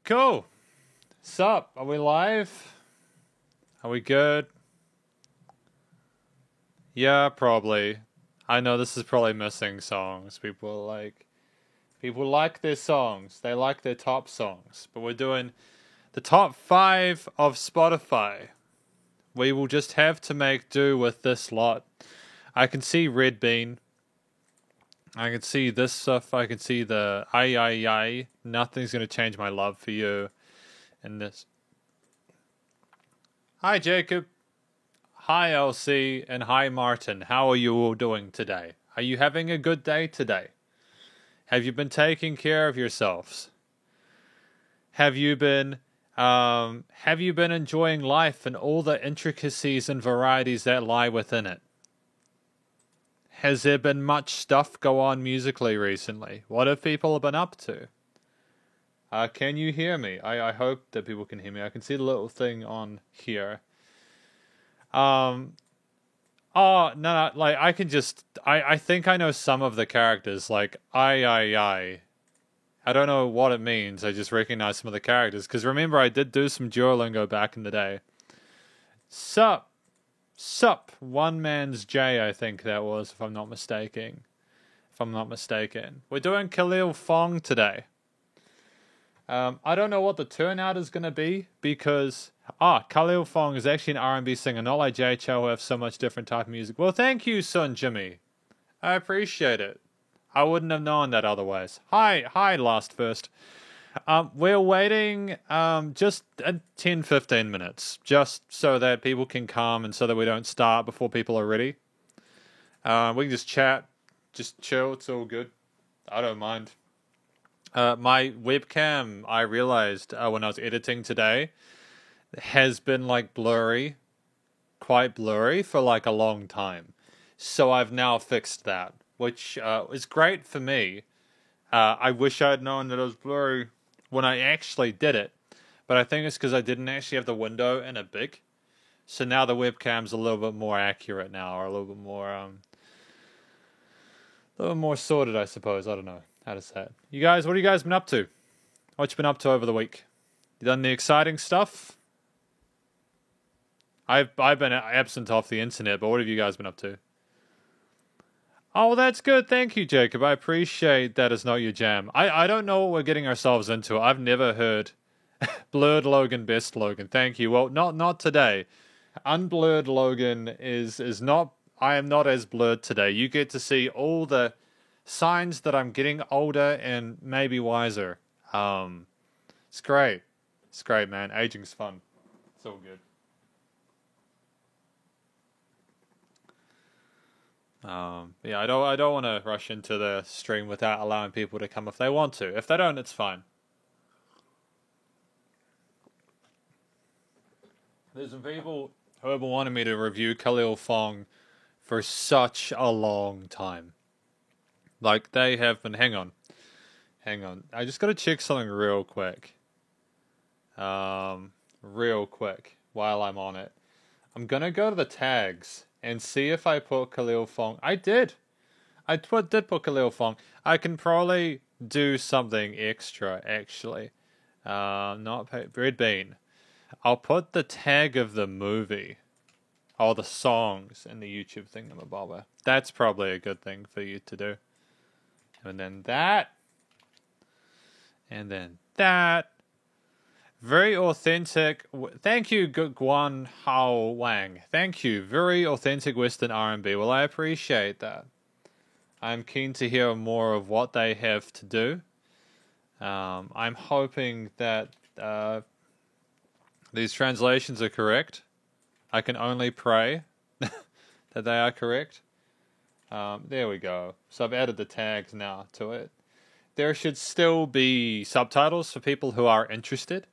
Cool. Sup? Are we live? Are we good? Yeah, probably. I know this is probably missing songs. People like their songs. They like their top songs. But we're doing the top 5 of Spotify. We will just have to make do with this lot. I can see Red Bean. I can see this stuff. I can see the I. Nothing's going to change my love for you in this. Hi, Jacob. Hi, LC. And hi, Martin. How are you all doing today? Are you having a good day today? Have you been taking care of yourselves? Have you been enjoying life and all the intricacies and varieties that lie within it? Has there been much stuff go on musically recently? What have people been up to? Can you hear me? I hope that people can hear me. I can see the little thing on here. Oh, no, like, I think I know some of the characters, like, I don't know what it means, I just recognize some of the characters, because remember, I did do some Duolingo back in the day. Sup, one man's J, I think that was, if I'm not mistaken. We're doing Khalil Fong today. I don't know what the turnout is going to be, because Khalil Fong is actually an R&B singer, not like JHL who have so much different type of music. Well, thank you, Sun Jimmy. I appreciate it. I wouldn't have known that otherwise. Hi, Last First. We're waiting just 10-15 minutes, just so that people can come and so that we don't start before people are ready. We can just chat, just chill, it's all good. I don't mind. My webcam, I realized when I was editing today, has been like quite blurry for like a long time. So I've now fixed that, which is great for me. I wish I had known that it was blurry when I actually did it, but I think it's because I didn't actually have the window in a big. So now the webcam's a little bit more accurate now, or a little bit more sorted, I suppose. I don't know how to say it. You guys, what have you guys been up to? What you been up to over the week? You done the exciting stuff? I've been absent off the internet, but what have you guys been up to? Oh, that's good. Thank you, Jacob. I appreciate that it's not your jam. I don't know what we're getting ourselves into. I've never heard Blurred Logan, Best Logan. Thank you. Well, not today. Unblurred Logan is not... I am not as blurred today. You get to see all the signs that I'm getting older and maybe wiser. It's great. It's great, man. Aging's fun. It's all good. Yeah, I don't want to rush into the stream without allowing people to come if they want to. If they don't, it's fine. There's some people who have wanted me to review Khalil Fong for such a long time. Like, they have been... Hang on. I just got to check something real quick. Real quick, while I'm on it. I'm going to go to the tags and see if I put Khalil Fong. I did. I did put Khalil Fong. I can probably do something extra, actually. Not Red Bean. I'll put the tag of the movie. Or the songs in the YouTube thingamabobber. That's probably a good thing for you to do. And then that. And then that. Very authentic. Thank you, Guan Hao Wang. Thank you. Very authentic Western R&B. Well, I appreciate that. I'm keen to hear more of what they have to do. I'm hoping that these translations are correct. I can only pray that they are correct. There we go. So I've added the tags now to it. There should still be subtitles for people who are interested.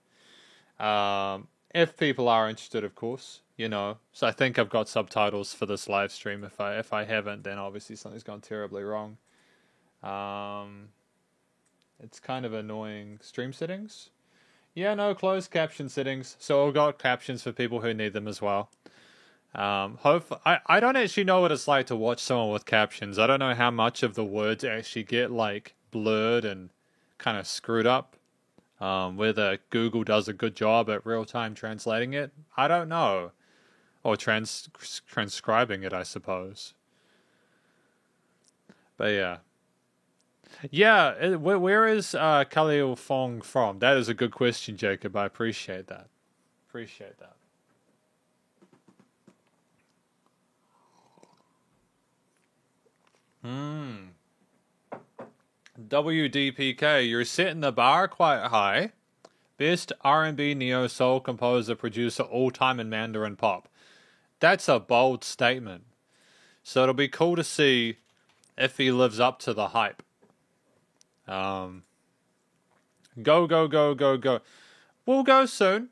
If people are interested, of course, you know. So I think I've got subtitles for this live stream. If I haven't, then obviously something's gone terribly wrong. It's kind of annoying. Stream settings? Yeah, no, closed caption settings. So I've got captions for people who need them as well. I don't actually know what it's like to watch someone with captions. I don't know how much of the words actually get like blurred and kind of screwed up. Whether Google does a good job at real-time translating it, I don't know. Or transcribing it, I suppose. But yeah. Yeah, where is Khalil Fong from? That is a good question, Jacob. I appreciate that. Appreciate that. WDPK, you're setting the bar quite high. Best R&B neo soul composer producer all time in Mandarin pop. That's a bold statement. So it'll be cool to see if he lives up to the hype. Go, go, go, go, go. We'll go soon.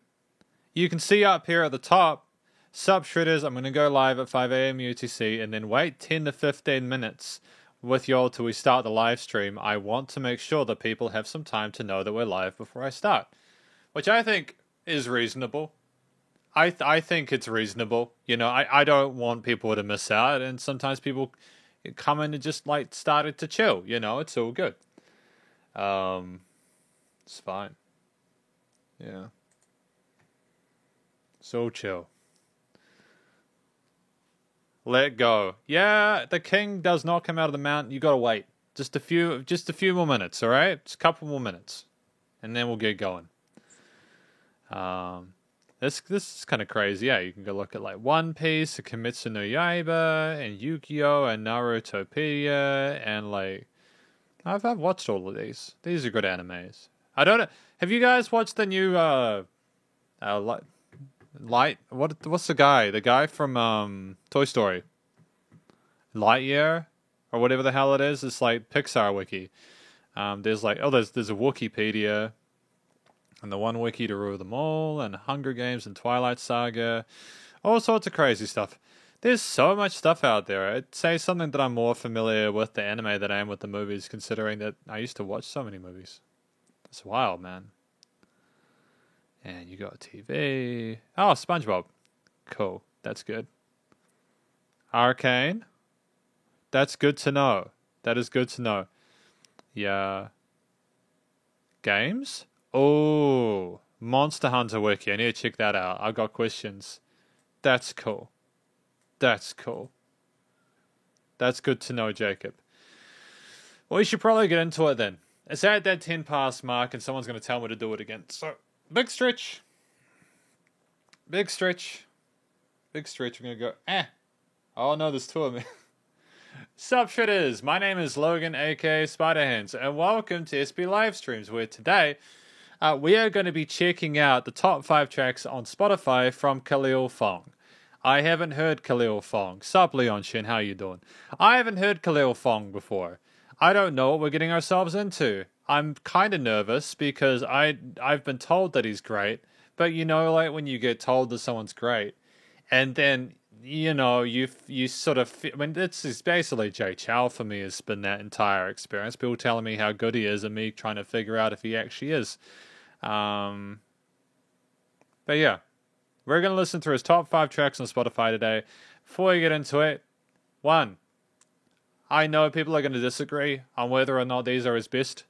You can see up here at the top, Sup Shredders, I'm going to go live at 5 a.m. UTC and then wait 10 to 15 minutes with y'all till we start the live stream. I want to make sure that people have some time to know that we're live before I start, which I think is reasonable. I think it's reasonable. You know, I don't want people to miss out, and sometimes people come in and just like started to chill. You know, it's all good. It's fine. Yeah. So chill. Let go. Yeah, the king does not come out of the mountain. You gotta wait. Just a few more minutes, alright? Just a couple more minutes. And then we'll get going. This is kind of crazy. Yeah, you can go look at like One Piece, Kimetsu no Yaiba, and Yu-Gi-Oh! And Narutopedia, and like I've watched all of these. These are good animes. I don't know. Have you guys watched the new what's the guy? The guy from Toy Story. Lightyear or whatever the hell it is. It's like Pixar wiki. There's a Wikipedia and the one wiki to rule them all, and Hunger Games and Twilight Saga. All sorts of crazy stuff. There's so much stuff out there. I'd say something that I'm more familiar with the anime than I am with the movies, considering that I used to watch so many movies. It's wild, man. And you got TV. Oh, SpongeBob. Cool. That's good. Arcane. That's good to know. That is good to know. Yeah. Games? Oh, Monster Hunter Wiki. I need to check that out. I've got questions. That's cool. That's cool. That's good to know, Jacob. Well, we should probably get into it then. It's at that 10 past mark and someone's going to tell me to do it again. So, big stretch. Big stretch. Big stretch. We're going to go, Oh no, there's two of me. Sup, Shredders. My name is Logan, aka Spiderhands, and welcome to SB Livestreams, where today we are going to be checking out the top 5 tracks on Spotify from Khalil Fong. I haven't heard Khalil Fong. Sup, Leon Shin, how you doing? I haven't heard Khalil Fong before. I don't know what we're getting ourselves into. I'm kind of nervous because I've been told that he's great, but you know, like when you get told that someone's great, and then you know you sort of this is basically Jay Chow for me. Has been that entire experience. People telling me how good he is, and me trying to figure out if he actually is. But yeah, we're gonna listen to his top 5 tracks on Spotify today. Before we get into it, 1. I know people are going to disagree on whether or not these are his best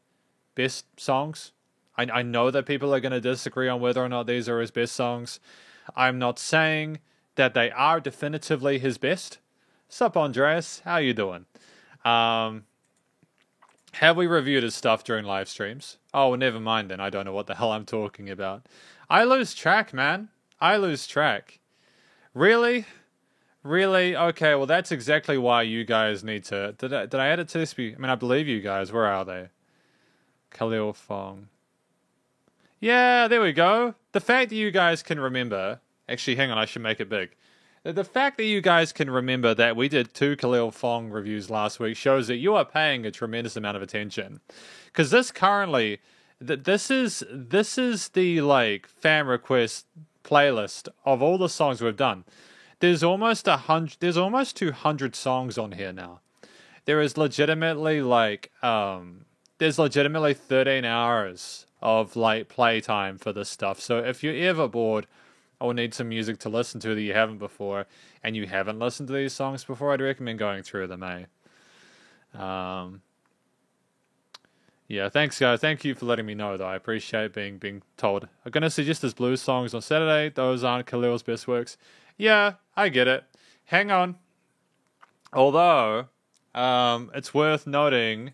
songs. I know that people are going to disagree on whether or not these are his best songs. I'm not saying that they are definitively his best. Sup, Andreas? How you doing? Have we reviewed his stuff during live streams? Oh, never mind then. I don't know what the hell I'm talking about. I lose track, man. I lose track. Really? Really? Okay, well that's exactly why you guys need to... Did I add it to this? I mean, I believe you guys. Where are they? Khalil Fong. Yeah, there we go. The fact that you guys can remember... Actually, hang on, I should make it big. The fact that you guys can remember that we did 2 Khalil Fong reviews last week shows that you are paying a tremendous amount of attention. Because this currently... This is the, like, fan request playlist of all the songs we've done. There's almost 200 songs on here now. There is legitimately there's legitimately 13 hours of like playtime for this stuff. So if you're ever bored or need some music to listen to that you haven't before, and you haven't listened to these songs before, I'd recommend going through them, Yeah, thanks guys. Thank you for letting me know though. I appreciate being told. I'm gonna suggest his blues songs on Saturday. Those aren't Khalil's best works. Yeah, I get it. Hang on. Although, it's worth noting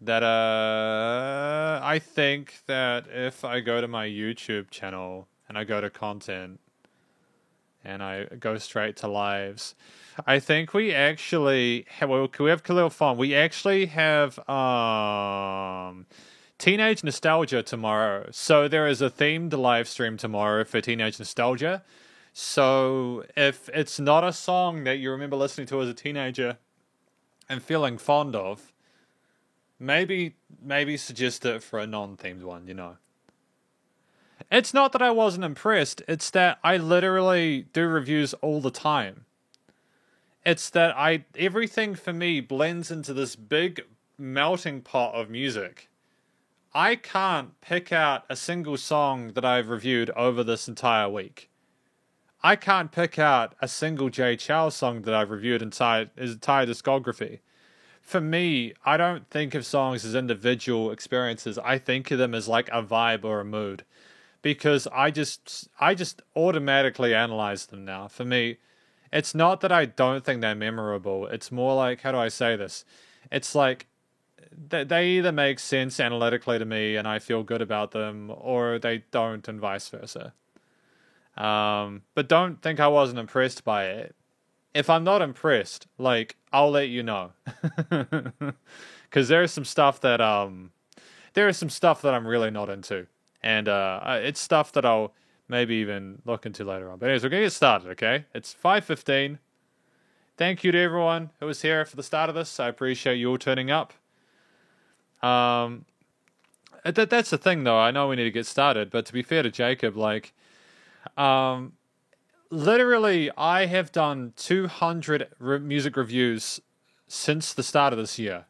that I think that if I go to my YouTube channel and I go to content and I go straight to lives, I think we actually have, well, we have Khalil Fong. We actually have Teenage Nostalgia tomorrow. So there is a themed live stream tomorrow for Teenage Nostalgia. So if it's not a song that you remember listening to as a teenager and feeling fond of, maybe suggest it for a non-themed one, you know. It's not that I wasn't impressed, it's that I literally do reviews all the time. It's that everything for me blends into this big melting pot of music. I can't pick out a single song that I've reviewed over this entire week. I can't pick out a single Jay Chou song that I've reviewed his entire discography. For me, I don't think of songs as individual experiences. I think of them as like a vibe or a mood. Because I just automatically analyze them now. For me, it's not that I don't think they're memorable. It's more like, how do I say this? It's like they either make sense analytically to me and I feel good about them, or they don't, and vice versa. But don't think I wasn't impressed by it. If I'm not impressed, like, I'll let you know. Because there's some stuff that I'm really not into. And it's stuff that I'll maybe even look into later on. But anyways, we're going to get started, okay? It's 5:15. Thank you to everyone who was here for the start of this. I appreciate you all turning up. That's the thing, though. I know we need to get started, but to be fair to Jacob, like, literally, I have done 200 music reviews since the start of this year.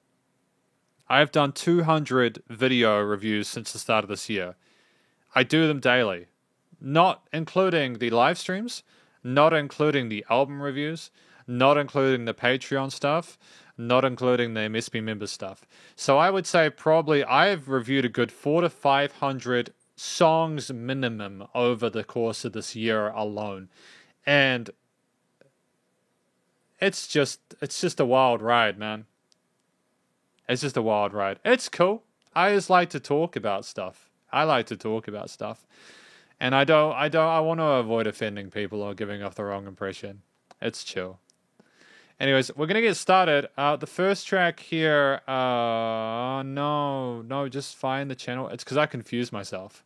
I have done 200 video reviews since the start of this year. I do them daily, not including the live streams, not including the album reviews, not including the Patreon stuff, not including the MSP member stuff. So I would say probably I've reviewed a good 400 to 500 songs minimum over the course of this year alone. And it's just a wild ride, man. It's just a wild ride. It's cool. I just like to talk about stuff. I like to talk about stuff. And I want to avoid offending people or giving off the wrong impression. It's chill. Anyways, we're going to get started. The first track here, no, just find the channel. It's because I confused myself.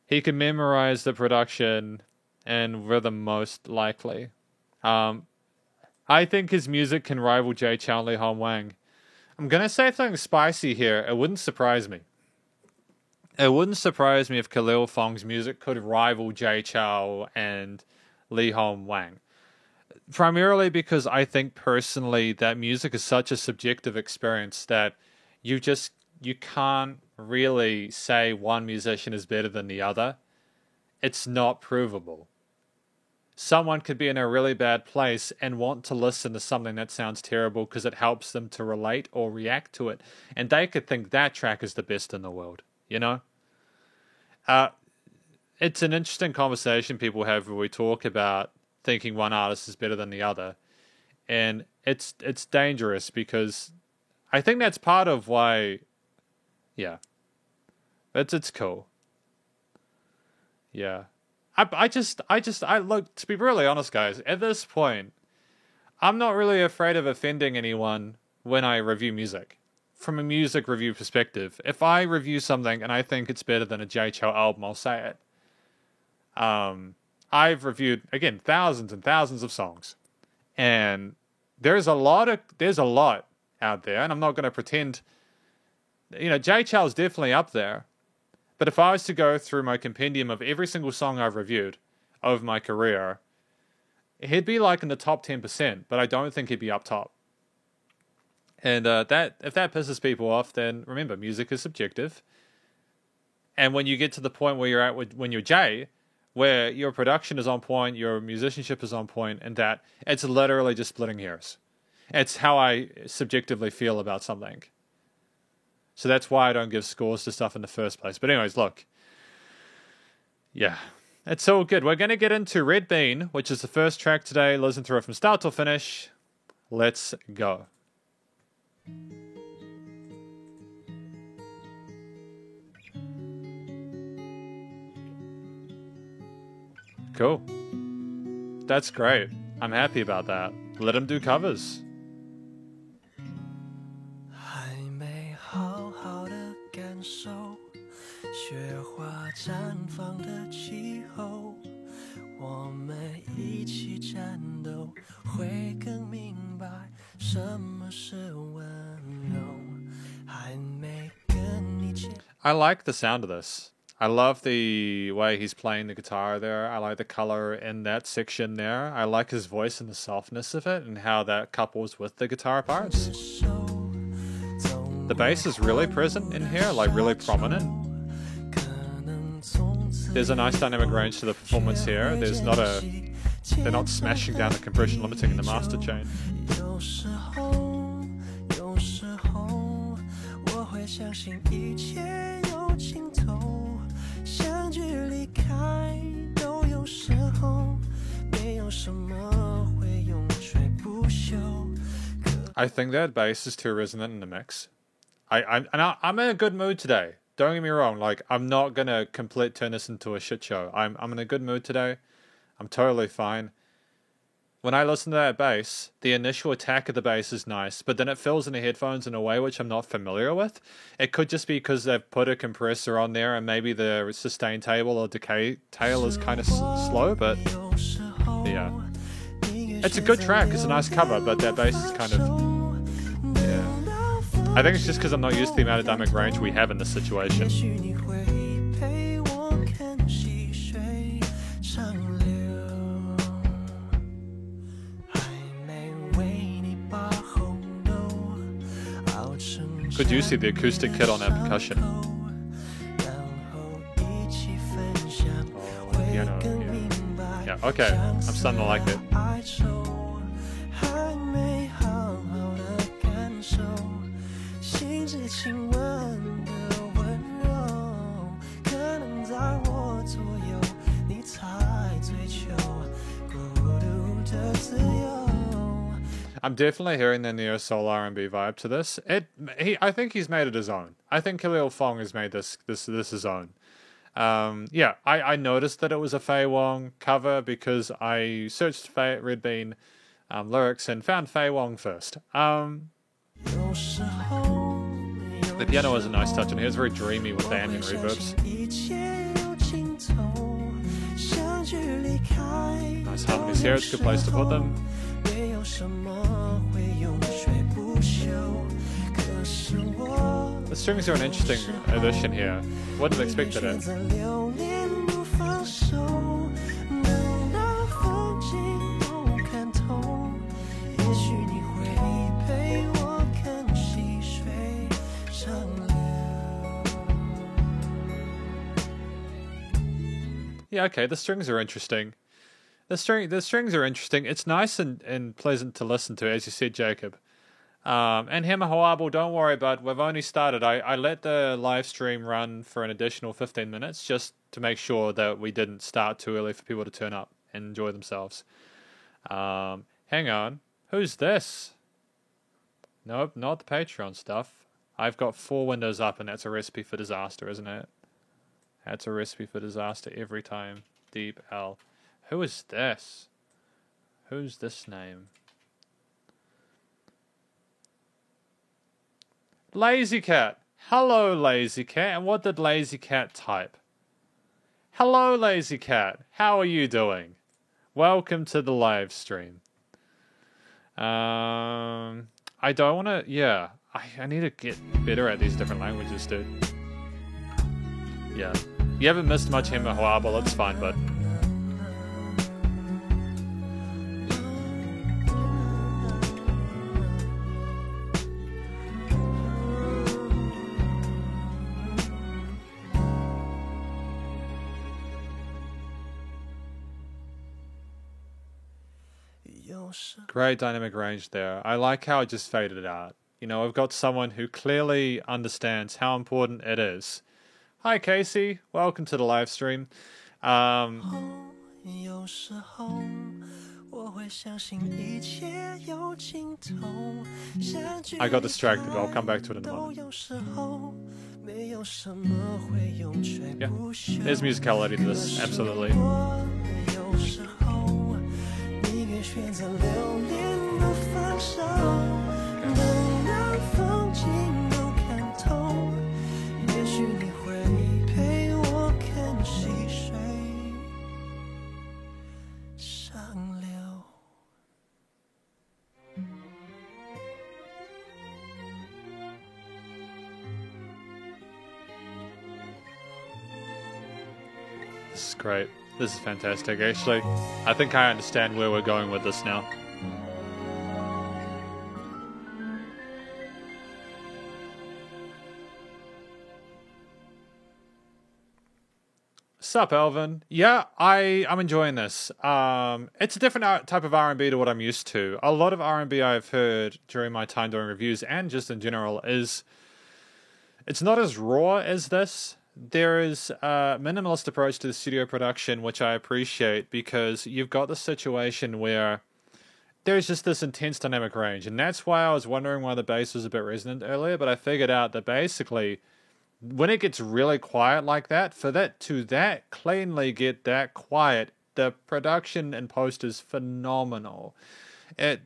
He can memorize the production and rhythm most likely. I think his music can rival Jay Chou and Lee Hom Wang. I'm going to say something spicy here. It wouldn't surprise me. It wouldn't surprise me if Khalil Fong's music could rival Jay Chou and Lee Hom Wang. Primarily because I think personally that music is such a subjective experience that you can't really say one musician is better than the other. It's not provable. Someone could be in a really bad place and want to listen to something that sounds terrible because it helps them to relate or react to it. And they could think that track is the best in the world, you know? It's an interesting conversation people have where we talk about thinking one artist is better than the other. And it's dangerous because I think that's part of why, yeah. It's cool. Yeah. I look, to be really honest, guys, at this point, I'm not really afraid of offending anyone when I review music. From a music review perspective, if I review something and I think it's better than a Jay Chou album, I'll say it. I've reviewed, again, thousands and thousands of songs. And there's a lot out there, and I'm not going to pretend, Jay Chou is definitely up there. But if I was to go through my compendium of every single song I've reviewed over my career, he'd be like in the top 10%, but I don't think he'd be up top. And if that pisses people off, then remember, music is subjective. And when you get to the point where you're at when you're Jay, where your production is on point, your musicianship is on point, and that it's literally just splitting hairs. It's how I subjectively feel about something. So that's why I don't give scores to stuff in the first place. But anyways, look. Yeah, it's all good. We're going to get into Red Bean, which is the first track today. Listen through it from start to finish. Let's go. Cool. That's great. I'm happy about that. Let him do covers. 还没好好的感受雪花绽放的气候，我们一起战斗，会更明白什么是温柔。还没跟你见。 I like the sound of this. I love the way he's playing the guitar there. I like the color in that section there. I like his voice and the softness of it and how that couples with the guitar parts. The bass is really present in here, like really prominent. There's a nice dynamic range to the performance here. They're not smashing down the compression limiting in the master chain. 有时候我会相信一切有尽头，相聚离开都有时候，没有什么会永垂不朽。 I think that bass is too resonant in the mix. I'm in a good mood today. Don't get me wrong. Like, I'm not gonna turn this into a shit show. I'm in a good mood today. I'm totally fine. When I listen to that bass, the initial attack of the bass is nice, but then it fills in the headphones in a way which I'm not familiar with. It could just be because they've put a compressor on there and maybe the sustain table or decay tail is kind of slow, but yeah. It's a good track, it's a nice cover, but that bass is kind of... yeah. I think it's just because I'm not used to the amount of dynamic range we have in this situation. 也许你会陪我看细水长流，还没为你把红豆熬成 Could you see the acoustic kit on that percussion? 然后一起分享， piano, 会更明白 Yeah, okay. I'm starting to like it. 哀愁，还没好好的感受心之亲吻的温柔，可能在我左右，你才追求孤独的自由。 I'm definitely hearing the neo soul R&B vibe to this. I think he's made it his own. I think Khalil Fong has made this his own. Yeah, I noticed that it was a Faye Wong cover because I searched Red Bean lyrics and found Faye Wong first.有时候 The piano has a nice touch and here. It's very dreamy with the ambient reverbs. 一切有尽头，相聚离开 Nice harmonies here. It's a good place to put them. 没有什么会永垂不朽，可是我 The strings are an interesting addition here. Wouldn't have expected it. 选择留恋不放手，等到风景都看透，也许你会陪我看细水长流。 Yeah, okay, the strings are interesting. The strings are interesting. It's nice and pleasant to listen to, as you said, Jacob. And Hammer Hoable, don't worry, bud. We've only started. I let the live stream run for an additional 15 minutes just to make sure that we didn't start too early for people to turn up and enjoy themselves. Hang on. Who's this? Nope, not the Patreon stuff. I've got 4 windows up, and that's a recipe for disaster, isn't it? That's a recipe for disaster every time. Deep L. Who is this? Who's this name? Lazy Cat. Hello, Lazy Cat. And what did Lazy Cat type? Hello, Lazy Cat. How are you doing? Welcome to the live stream. I don't want to... Yeah. I need to get better at these different languages, dude. Yeah. You haven't missed much Hema Hoable. It's fine, bud. Great dynamic range there. I like how it just faded out. You know, I've got someone who clearly understands how important it is. Hi, Casey. Welcome to the live stream. I got distracted, but I'll come back to it in a moment. Yeah, there's musicality to this, absolutely. This is great. This is fantastic, actually. I think I understand where we're going with this now. Sup, Alvin? Yeah, I'm enjoying this. It's a different type of R&B to what I'm used to. A lot of R&B I've heard during my time doing reviews and just in general it's not as raw as this. There is a minimalist approach to the studio production, which I appreciate because you've got the situation where there's just this intense dynamic range. And that's why I was wondering why the bass was a bit resonant earlier, but I figured out that basically when it gets really quiet like that, for that to that cleanly get that quiet, the production and post is phenomenal.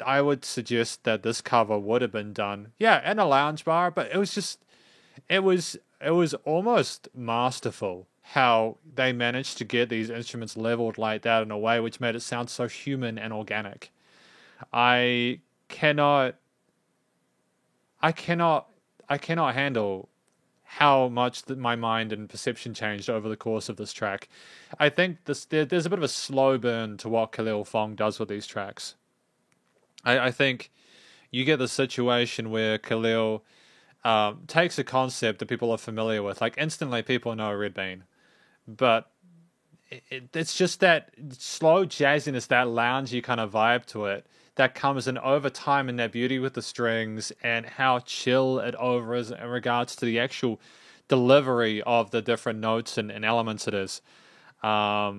I would suggest that this cover would have been done, yeah, in a lounge bar, but it was almost masterful how they managed to get these instruments leveled like that in a way which made it sound so human and organic. I cannot handle how much my mind and perception changed over the course of this track. I think there's a bit of a slow burn to what Khalil Fong does with these tracks. I think you get the situation where Khalil takes a concept that people are familiar with. Like instantly people know Red Bean. But it's just that slow jazziness, that loungy kind of vibe to it that comes in over time, and that beauty with the strings and how chill it over is in regards to the actual delivery of the different notes and elements it is. I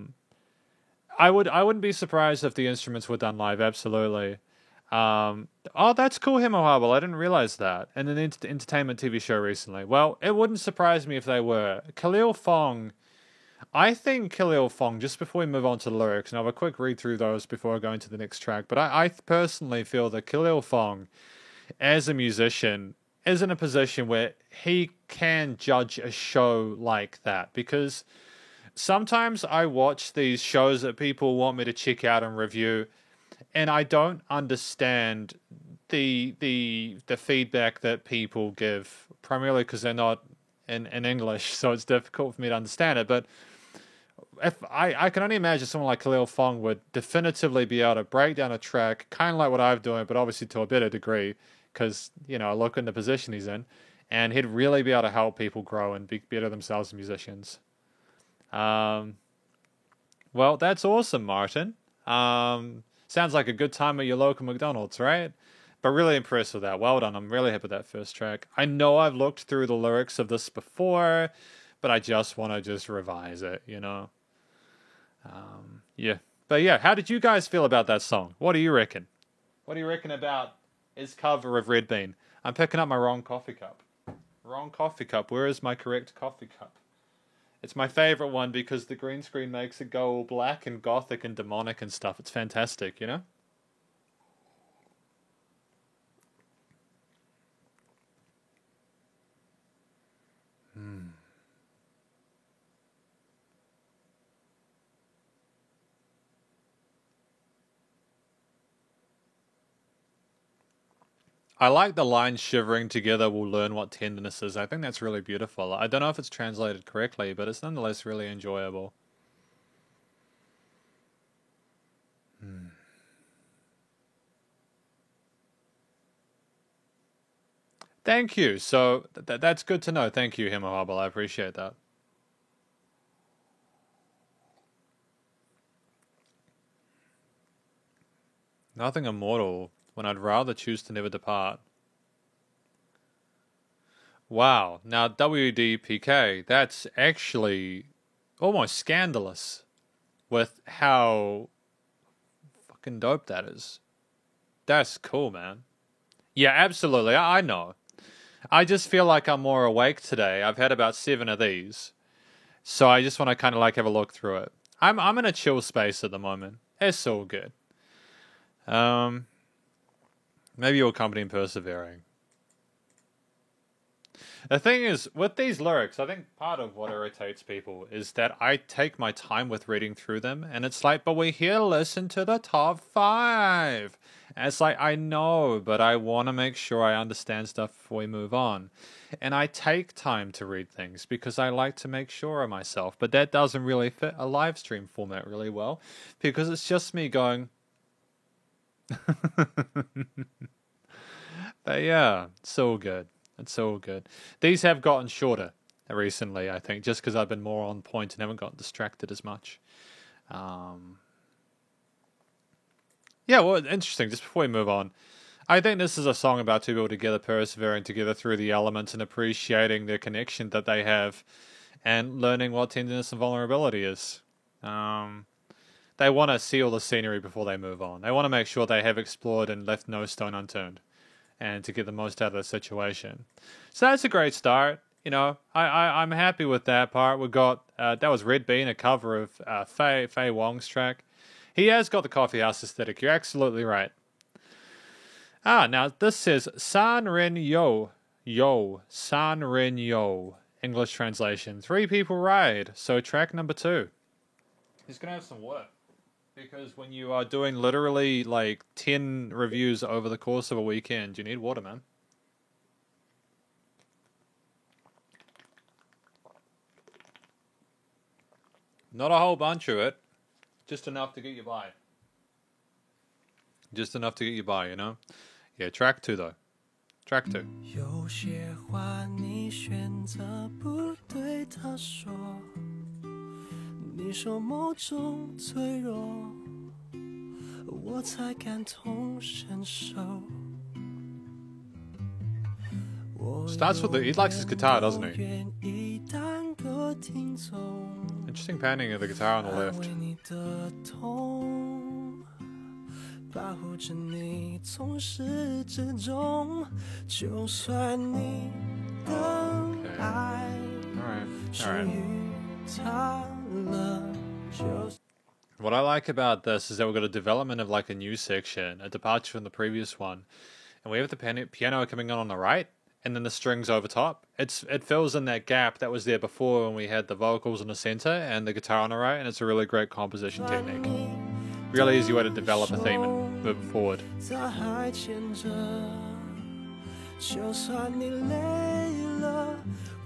wouldn't be surprised if the instruments were done live, absolutely. Oh, that's cool, Himohable. I didn't realize that. And an entertainment TV show recently. Well, it wouldn't surprise me if they were. Khalil Fong, I think Khalil Fong, just before we move on to the lyrics, and I'll have a quick read through those before I go into the next track, but I personally feel that Khalil Fong, as a musician, is in a position where he can judge a show like that, because sometimes I watch these shows that people want me to check out and review, and I don't understand the feedback that people give, primarily because they're not in English, so it's difficult for me to understand it. But if I can only imagine someone like Khalil Fong would definitively be able to break down a track, kind of like what I'm doing, but obviously to a better degree, because, you know, look in the position he's in, and he'd really be able to help people grow and be better themselves as musicians. Well, that's awesome, Martin. Sounds like a good time at your local McDonald's, right? But really impressed with that. Well done. I'm really happy with that first track. I know I've looked through the lyrics of this before, but I just want to just revise it, you know? Yeah. But yeah, how did you guys feel about that song? What do you reckon? What do you reckon about his cover of Red Bean? I'm picking up my wrong coffee cup. Wrong coffee cup. Where is my correct coffee cup? It's my favorite one because the green screen makes it go all black and gothic and demonic and stuff. It's fantastic, you know? I like the lines shivering together will learn what tenderness is. I think that's really beautiful. I don't know if it's translated correctly, but it's nonetheless really enjoyable. Thank you. So that's good to know. Thank you, Himohable. I appreciate that. Nothing immortal when I'd rather choose to never depart. Wow. Now, WDPK, that's actually almost scandalous with how fucking dope that is. That's cool, man. Yeah, absolutely. I know. I just feel like I'm more awake today. I've had about 7 of these. So I just want to kind of like have a look through it. I'm in a chill space at the moment. It's all good. Maybe your company in persevering. The thing is, with these lyrics, I think part of what irritates people is that I take my time with reading through them, and it's like, but we're here to listen to the top 5. And it's like, I know, but I want to make sure I understand stuff before we move on. And I take time to read things because I like to make sure of myself, but that doesn't really fit a live stream format really well because it's just me going... But yeah, it's all good. It's all good. These have gotten shorter recently, I think, just because I've been more on point and haven't gotten distracted as much. Yeah, well, interesting. Just before we move on, I think this is a song about two people together, persevering together through the elements and appreciating the connection that they have and learning what tenderness and vulnerability is. They want to see all the scenery before they move on. They want to make sure they have explored and left no stone unturned, and to get the most out of the situation. So that's a great start. You know, I'm happy with that part. We got, that was Red Bean, a cover of Faye Wong's track. He has got the coffee house aesthetic. You're absolutely right. Now this says San Ren Yo. San Ren Yo. English translation. 3 people ride. So track number 2. He's going to have some water. Because when you are doing literally like 10 reviews over the course of a weekend, you need water, man. Not a whole bunch of it. Just enough to get you by. Just enough to get you by, you know? Yeah, track 2 though. Track 2. 有些话你选择不对他说，你说某种脆弱，我才感同身受。 Starts with he likes his guitar, doesn't he? 愿意当个听众 Interesting panning of the guitar on the 安 left. 慰你的痛，保护着你从始至终，就算你的爱 Alright. 属 Alright. 于他了，就 What I like about this is that we've got a development of like a new section, a departure from the previous one. And we have the piano coming on the right, and then the strings over top. It fills in that gap that was there before when we had the vocals in the center and the guitar on the right, and it's a really great composition technique. Really easy way to develop a theme and move it forward. 他还牵着，就算你累了，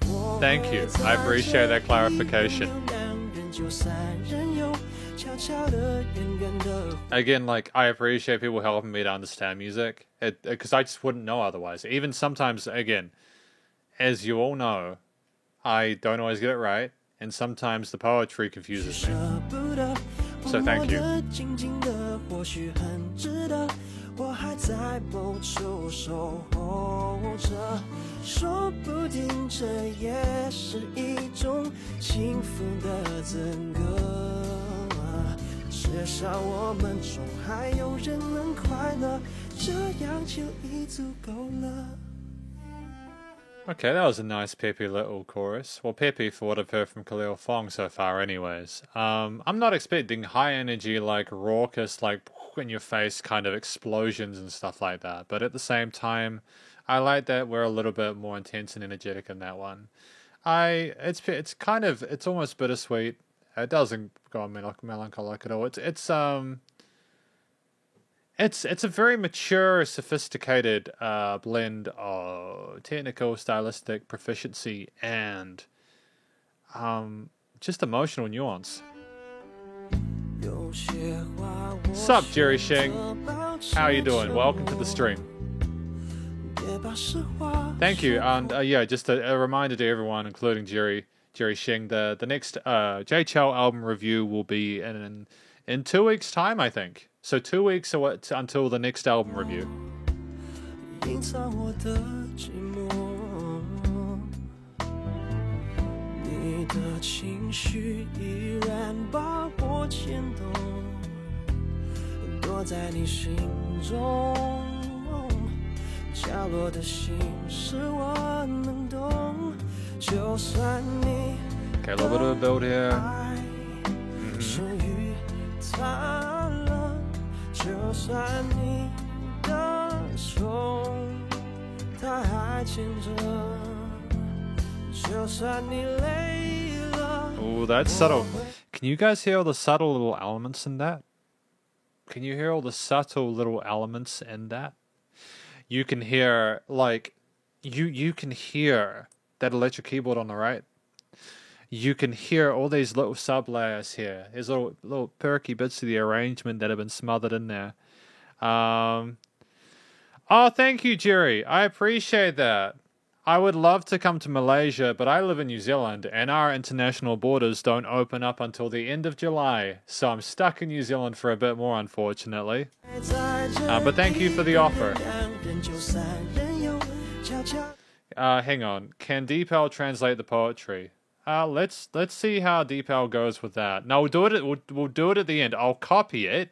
我 Thank you. I appreciate that clarification. 两人就三人游，悄悄地远远地 Again, like, I appreciate people helping me to understand music, because I just wouldn't know otherwise. Even sometimes, again, as you all know, I don't always get it right, and sometimes the poetry confuses 舍 me. 不得， So thank you. 默默地静静地，或许很值得。我还在某处守候着，说不定这也是一种幸福的资格。至少我们中还有人能快乐，这样就已足够了。 Okay, that was a nice peppy little chorus. Well, peppy for what I've heard from Khalil Fong so far anyways. I'm not expecting high energy, like raucous, like in your face kind of explosions and stuff like that. But at the same time, I like that we're a little bit more intense and energetic in that one. It's almost bittersweet. It doesn't go melancholic at all. It's a very mature, sophisticated blend of technical, stylistic proficiency and just emotional nuance. 有些话我 Sup, Jerry Shing? 选择 How you doing? Welcome to the stream. 别把实话 Thank you. And yeah, just a reminder to everyone, including Jerry Shing, the next JChell album review will be in 2 weeks' time, I think. So 2 weeks until the next album review. 隐藏我的寂寞，你的情绪依然把我牵动，躲在你心中，角落的心事我能懂，就算你 Okay, a little bit of a build here. 爱属于他了，就算你的手他还牵着，就算你累了。 Oh, that's subtle. Can you guys hear all the subtle little elements in that? Can you hear all the subtle little elements in that? You can hear, like, you can hear that electric keyboard on the right. You can hear all these little sub layers here. There's little perky bits of the arrangement that have been smothered in there. Oh, thank you, Jerry. I appreciate that. I would love to come to Malaysia, but I live in New Zealand, and our international borders don't open up until the end of July, so I'm stuck in New Zealand for a bit more, unfortunately. But thank you for the offer. Hang on. Can Deepal translate the poetry? Let's see how Deepal goes with that. No, we'll do it at the end. I'll copy it,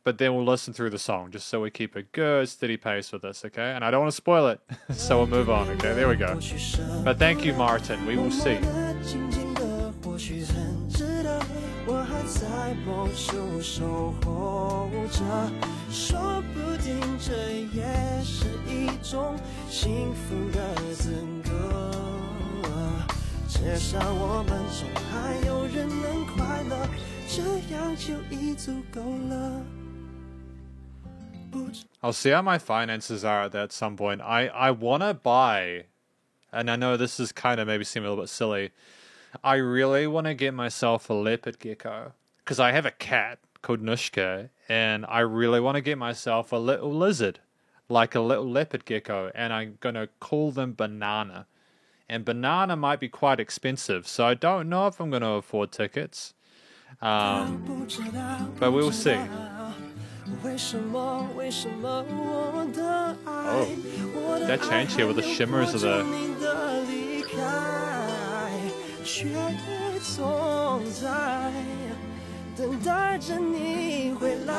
but then we'll listen through the song just so we keep a good steady pace with this, okay? And I don't want to spoil it, so we'll move on, okay? There we go. But thank you, Martin. We will see. 我还在某处守候着，说不定这也是一种幸福的资格。至少我们中还有人能快乐，这样就已足够了。I'll see how my finances are at that some point. I want to buy, and I know this is kind of maybe seem a little bit silly, I really want to get myself a leopard gecko, because I have a cat called Nushka, and I really want to get myself a little lizard, like a little leopard gecko, and I'm going to call them Banana. And Banana might be quite expensive, so I don't know if I'm going to afford tickets. But we'll see. Oh, that change here with the shimmers of the... 却总在等待着你回来。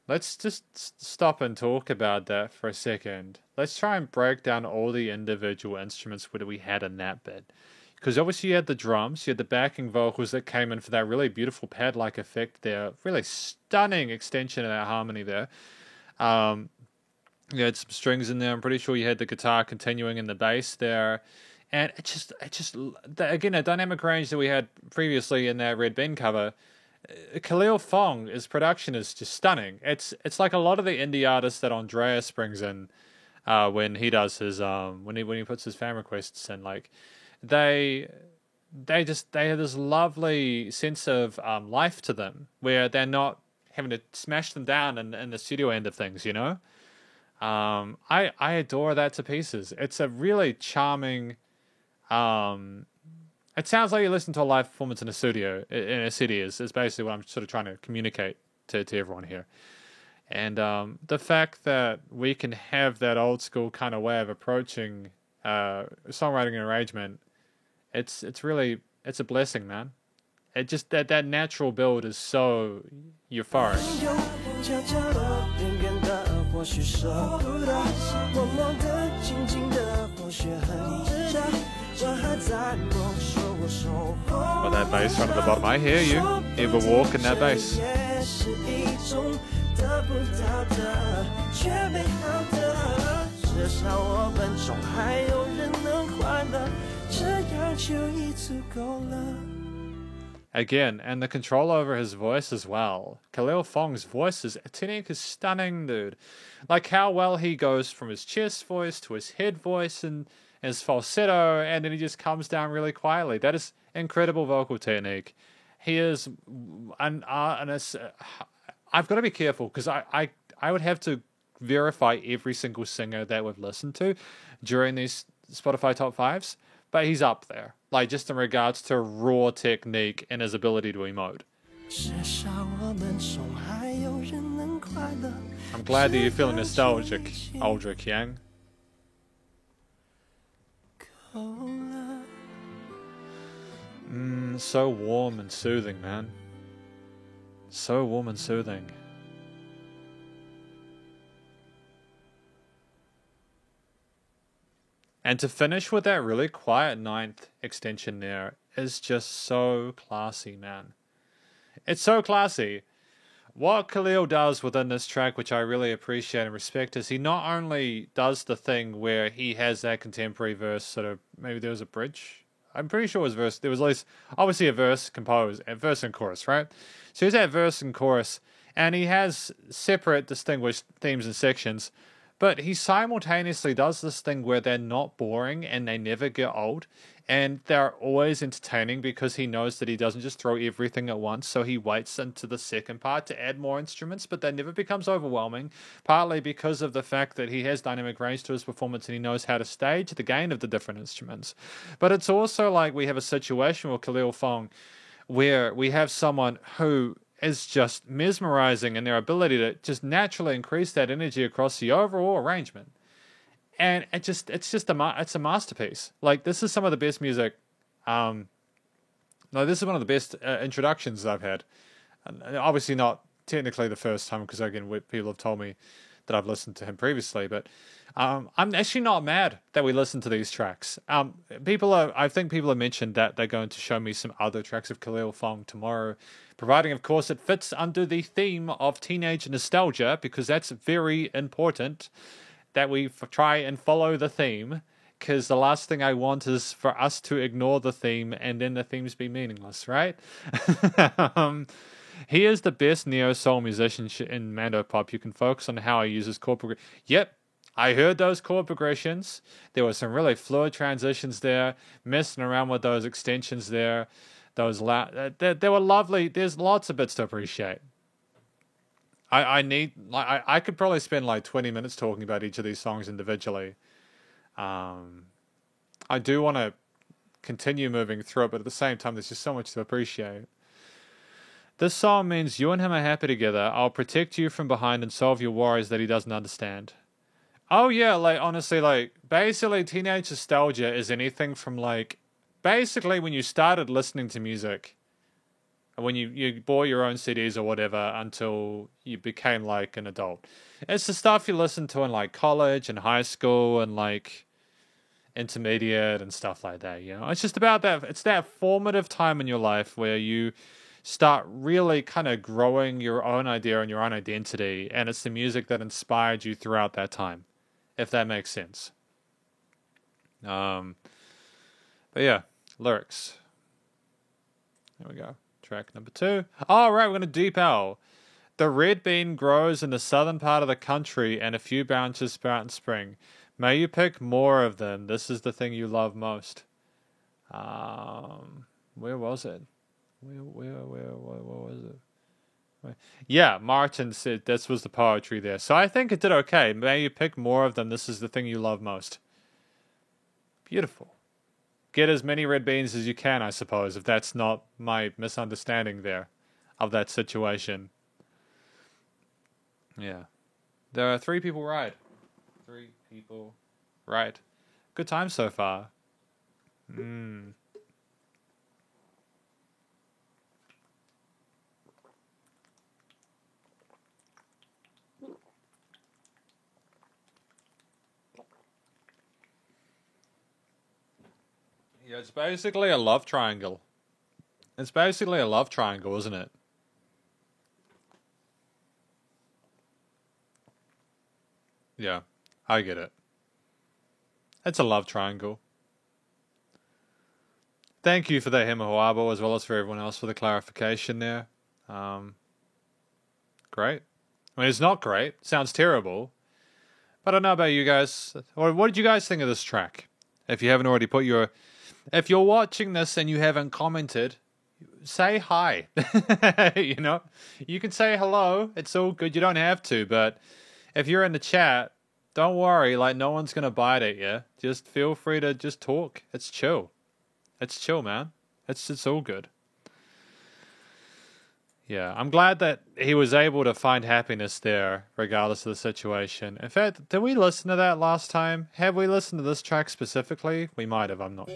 Let's just stop and talk about that for a second. Let's try and break down all the individual instruments that we had in that bit. Because obviously you had the drums, you had the backing vocals that came in for that really beautiful pad-like effect there. Really stunning extension of that harmony there. You had some strings in there. I'm pretty sure you had the guitar continuing in the bass there. And it just again, a dynamic range that we had previously in that Red Ben cover. Khalil Fong, his production is just stunning. It's like a lot of the indie artists that Andreas brings in when he does his when he puts his fan requests in. Like they have this lovely sense of life to them, where they're not having to smash them down in the studio end of things, you know. I adore that to pieces. It's a really charming. It sounds like you listen to a live performance in a studio in a city. Is basically what I'm sort of trying to communicate to everyone here. And the fact that we can have that old school kind of way of approaching songwriting and arrangement, it's a blessing, man. It just that natural build is so euphoric. Well, that bass front at the bottom, I hear you. Ever walk in that bass. Again, and the control over his voice as well. Khalil Fong's voice is stunning, dude. Like how well he goes from his chest voice to his head voice and his falsetto, and then he just comes down really quietly. That is incredible vocal technique. He is, and it's, I've got to be careful because I would have to verify every single singer that we've listened to during these Spotify top fives, but he's up there. like just in regards to raw technique and his ability to emote. 至少我们中还有人能快乐。 I'm glad that you're feeling nostalgic, Aldrich Yang. 够了 So warm and soothing, man. So warm and soothing. And to finish with that really quiet ninth extension there is just so classy, man. It's so classy. What Khalil does within this track, which I really appreciate and respect, is he not only does the thing where he has that contemporary verse, sort of, maybe there was a bridge. I'm pretty sure it was verse. There was at least, obviously, a verse composed, a verse and chorus, right? So he's that verse and chorus, and he has separate, distinguished themes and sections, but he simultaneously does this thing where they're not boring and they never get old, and they're always entertaining because he knows that he doesn't just throw everything at once, so he waits into the second part to add more instruments, but that never becomes overwhelming, partly because of the fact that he has dynamic range to his performance and he knows how to stage the gain of the different instruments. But it's also like we have a situation with Khalil Fong where we have someone who is just mesmerizing in their ability to just naturally increase that energy across the overall arrangement. And it's a masterpiece. Like, this is some of the best music. No, this is one of the best introductions I've had. And obviously not technically the first time, because again, people have told me that I've listened to him previously. But I'm actually not mad that we listened to these tracks. I think people have mentioned that they're going to show me some other tracks of Khalil Fong tomorrow, providing, of course, it fits under the theme of teenage nostalgia, because that's very important. That we try and follow the theme, because the last thing I want is for us to ignore the theme and then the themes be meaningless, right? He is the best neo-soul musician in Mandopop. You can focus on how he uses chord progression. Yep, I heard those chord progressions. There were some really fluid transitions there, messing around with those extensions there. They were lovely. There's lots of bits to appreciate. I could probably spend like 20 minutes talking about each of these songs individually. I do want to continue moving through it, but at the same time, there's just so much to appreciate. This song means you and him are happy together. I'll protect you from behind and solve your worries that he doesn't understand. Oh yeah, like honestly, like basically teenage nostalgia is anything from like, basically when you started listening to music, when you bought your own CDs or whatever until you became like an adult. It's the stuff you listened to in like college and high school and like intermediate and stuff like that, you know? It's just about that. It's that formative time in your life where you start really kind of growing your own idea and your own identity, and it's the music that inspired you throughout that time, if that makes sense. But yeah, lyrics. There we go. Track number 2. Oh, right, we're going to Deep L. The red bean grows in the southern part of the country and a few branches sprout in spring. May you pick more of them. This is the thing you love most. Where was it? Where was it? Yeah, Martin said this was the poetry there. So I think it did okay. May you pick more of them. This is the thing you love most. Beautiful. Get as many red beans as you can, I suppose, if that's not my misunderstanding there of that situation. Yeah. There are 3 people right. 3 people right. Good time so far. Yeah, it's basically a love triangle. It's basically a love triangle, isn't it? Yeah, I get it. It's a love triangle. Thank you for that, Hemahoabo, as well as for everyone else for the clarification there. Great. I mean, it's not great. It sounds terrible. But I don't know about you guys. What did you guys think of this track? If you haven't already put your... If you're watching this and you haven't commented, say hi. You know? You can say hello. It's all good. You don't have to. But if you're in the chat, don't worry. Like, no one's going to bite at you. Just feel free to just talk. It's chill. It's chill, man. It's all good. Yeah, I'm glad that he was able to find happiness there, regardless of the situation. In fact, did we listen to that last time? Have we listened to this track specifically? We might have, I'm not...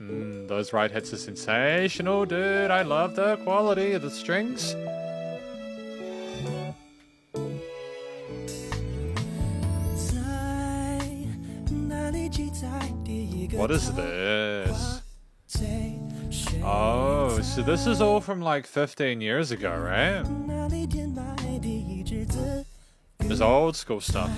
those right hits are sensational, dude. I love the quality of the strings. What is this? Oh, so this is all from like 15 years ago, right? This old school stuff.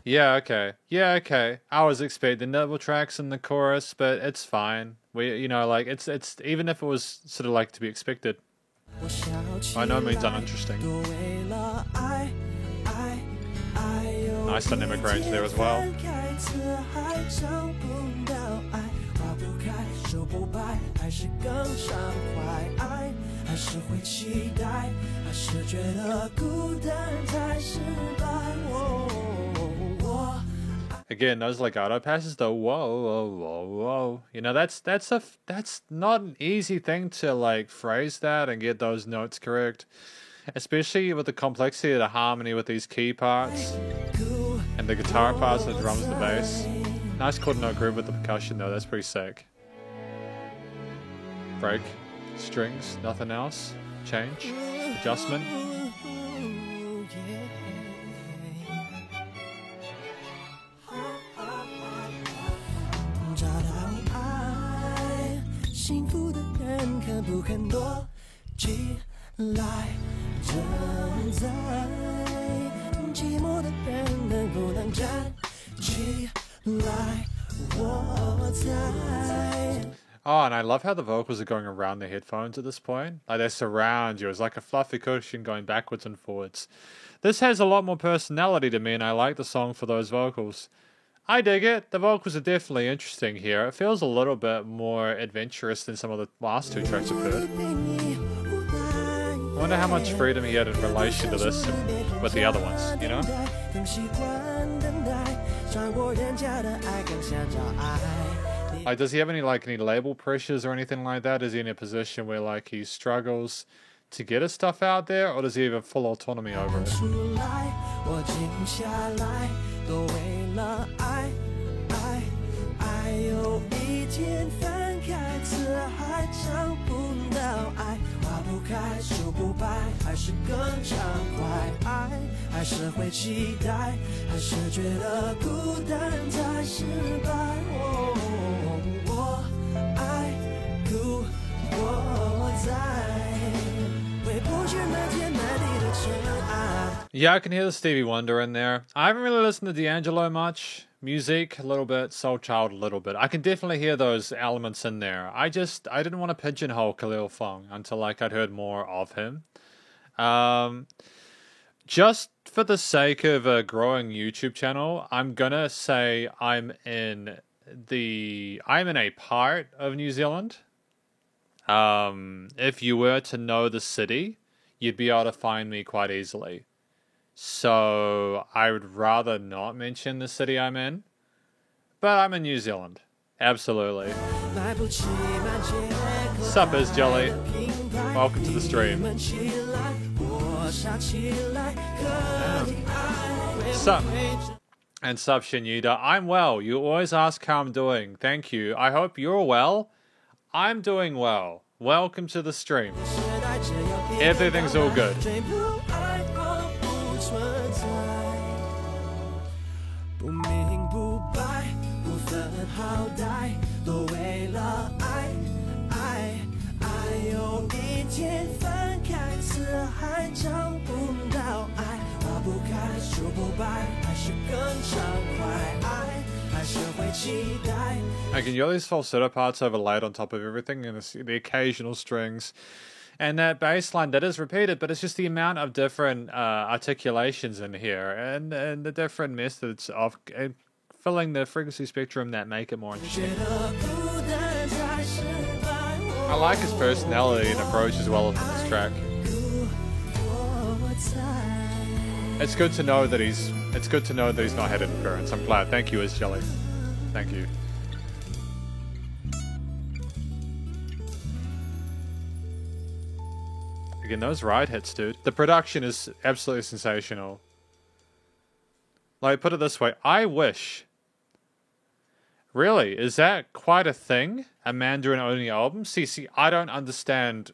Yeah, okay. I was expecting double tracks in the chorus, but it's fine. Like it's even if it was sort of like to be expected, by no means uninteresting. Nice dynamic range there as well. Again, those legato passes, though. Whoa. That's not an easy thing to like phrase that and get those notes correct, especially with the complexity of the harmony with these key parts and the guitar parts, the drums, the bass. Nice quarter note groove with the percussion, though. That's pretty sick. Break, strings, nothing else. Change, adjustment. Oh, and I love how the vocals are going around the headphones at this point. Like they surround you. It's like a fluffy cushion going backwards and forwards. This has a lot more personality to me, and I like the song for those vocals. I dig it. The vocals are definitely interesting here. It feels a little bit more adventurous than some of the last two tracks I've heard. I wonder how much freedom he had in relation to this and with the other ones, you know? Like, does he have any label pressures or anything like that? Is he in a position where like he struggles to get his stuff out there, or does he have full autonomy over it? Yeah, I can hear the Stevie Wonder in there. I haven't really listened to D'Angelo much. Music, a little bit. Soul Child, a little bit. I can definitely hear those elements in there. I didn't want to pigeonhole Khalil Fong until I'd heard more of him. Just for the sake of a growing YouTube channel, I'm gonna say I'm in a part of New Zealand. If you were to know the city, you'd be able to find me quite easily. So I would rather not mention the city I'm in, but I'm in New Zealand. Absolutely. Sup, is Jelly? Welcome to the stream. Sup. And sup, Shinyuda. I'm well. You always ask how I'm doing. Thank you. I hope you're well. I'm doing well. Welcome to the stream. Everything's all good. I can hear these falsetto parts overlaid on top of everything, and the occasional strings. And that bass line that is repeated, but it's just the amount of different articulations in here and the different methods of filling the frequency spectrum that make it more interesting. I like his personality and approach as well on this track. It's good to know that he's not had interference. I'm glad. Thank you, Jelly. Thank you. Again, those ride hits, dude. The production is absolutely sensational. Like, put it this way, I wish... Really? Is that quite a thing? A Mandarin-only album? See, I don't understand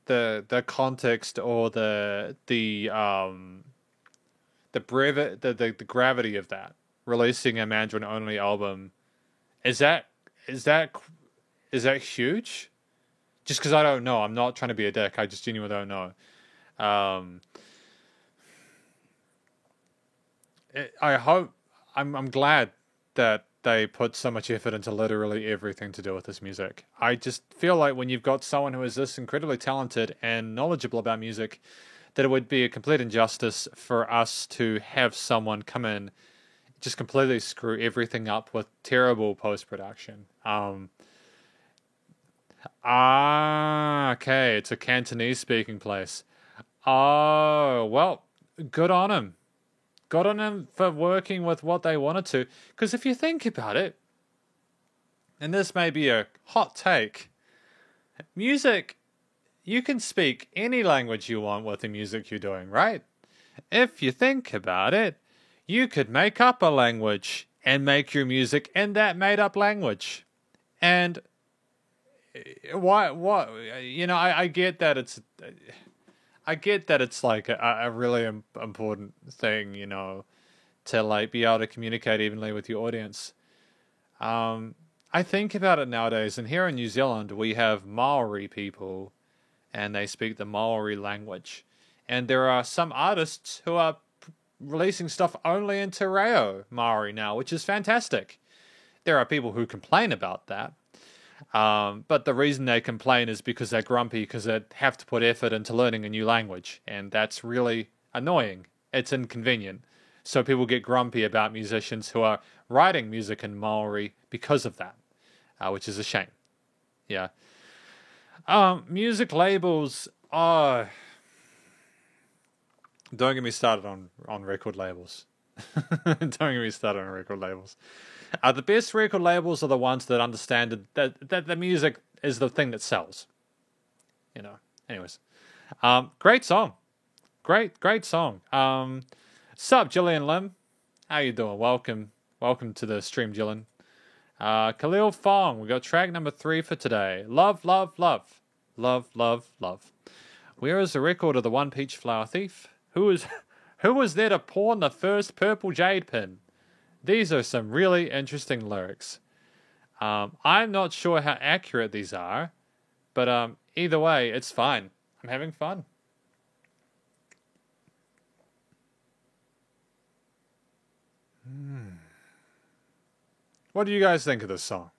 the context or the gravity of that. Releasing a Mandarin-only album. Is that huge? Just because I don't know. I'm not trying to be a dick. I just genuinely don't know. I'm glad that they put so much effort into literally everything to do with this music. I just feel like when you've got someone who is this incredibly talented and knowledgeable about music, that it would be a complete injustice for us to have someone come in, just completely screw everything up with terrible post-production. Okay, it's a Cantonese-speaking place. Oh, well, good on him. Good on him for working with what they wanted to. Because if you think about it, and this may be a hot take, music, you can speak any language you want with the music you're doing, right? If you think about it, you could make up a language and make your music in that made-up language. And why? You know, I get that it's... I get that it's like a really important thing, you know, to like be able to communicate evenly with your audience. I think about it nowadays, and here in New Zealand we have Maori people, and they speak the Maori language, and there are some artists who are releasing stuff only in Te Reo Maori now, which is fantastic. There are people who complain about that. But the reason they complain is because they're grumpy because they have to put effort into learning a new language, and that's really annoying. It's inconvenient. So people get grumpy about musicians who are writing music in Maori because of that, which is a shame. Yeah. Music labels. Don't get me started on record labels. Don't get me started on record labels. The best record labels are the ones that understand that the music is the thing that sells. You know. Anyways. Great song. Great song. Sup, Gillian Lim? How you doing? Welcome to the stream, Gillian. Khalil Fong, we got track number 3 for today. Love, love, love. Love, love, love. Where is the record of the One Peach Flower Thief? Who was there to pawn the first purple jade pin? These are some really interesting lyrics. I'm not sure how accurate these are, but either way, it's fine. I'm having fun. What do you guys think of this song?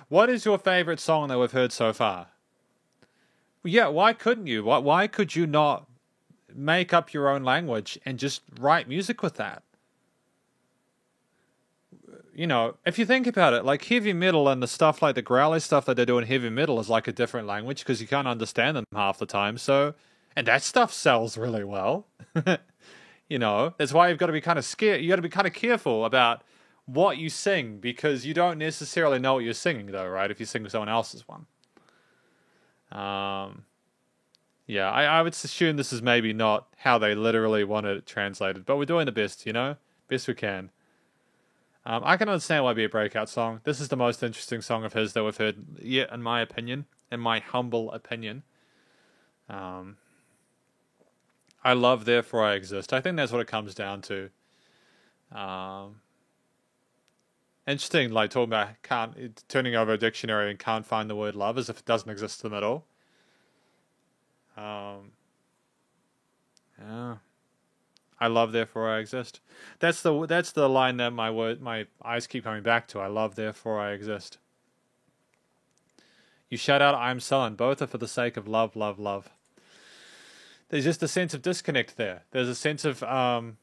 What is your favorite song that we've heard so far? Yeah, why couldn't you? Why could you not make up your own language and just write music with that? You know, if you think about it, like heavy metal and the stuff like the growly stuff that they do in heavy metal is like a different language because you can't understand them half the time. So, and that stuff sells really well. You know, that's why you've got to be kind of scared. You got to be kind of careful about what you sing because you don't necessarily know what you're singing, though, right? If you sing someone else's one. Yeah, I would assume this is maybe not how they literally wanted it translated, but we're doing the best, you know, best we can. I can understand why it'd be a breakout song. This is the most interesting song of his that we've heard yet, in my opinion, in my humble opinion. I love Therefore I Exist. I think that's what it comes down to. Interesting, like talking about turning over a dictionary and can't find the word love as if it doesn't exist to them at all. Yeah. I love Therefore I Exist. That's the line that my eyes keep coming back to. I love Therefore I Exist. You shout out I'm sullen. Both are for the sake of love, love, love. There's just a sense of disconnect there. There's a sense of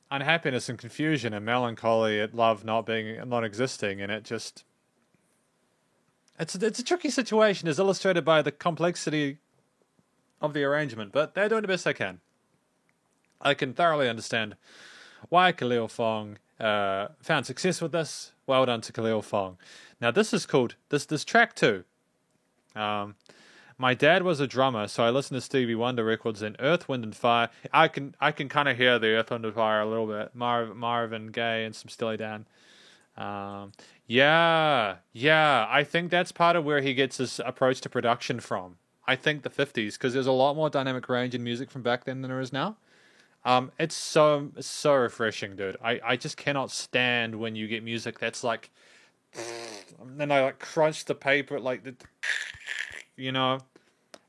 unhappiness and confusion and melancholy at love not existing, and it it's a tricky situation, as illustrated by the complexity of the arrangement, but they're doing the best they can. I can thoroughly understand why Khalil Fong found success with this. Well done to Khalil Fong. Now this is called this track 2. My dad was a drummer, so I listened to Stevie Wonder records and Earth, Wind and Fire. I can kind of hear the Earth, Wind and Fire a little bit. Marvin Gaye and some Steely Dan. Yeah. I think that's part of where he gets his approach to production from. I think the 50s, because there's a lot more dynamic range in music from back then than there is now. It's so refreshing, dude. I just cannot stand when you get music that's like, and then I like crunch the paper like the, you know.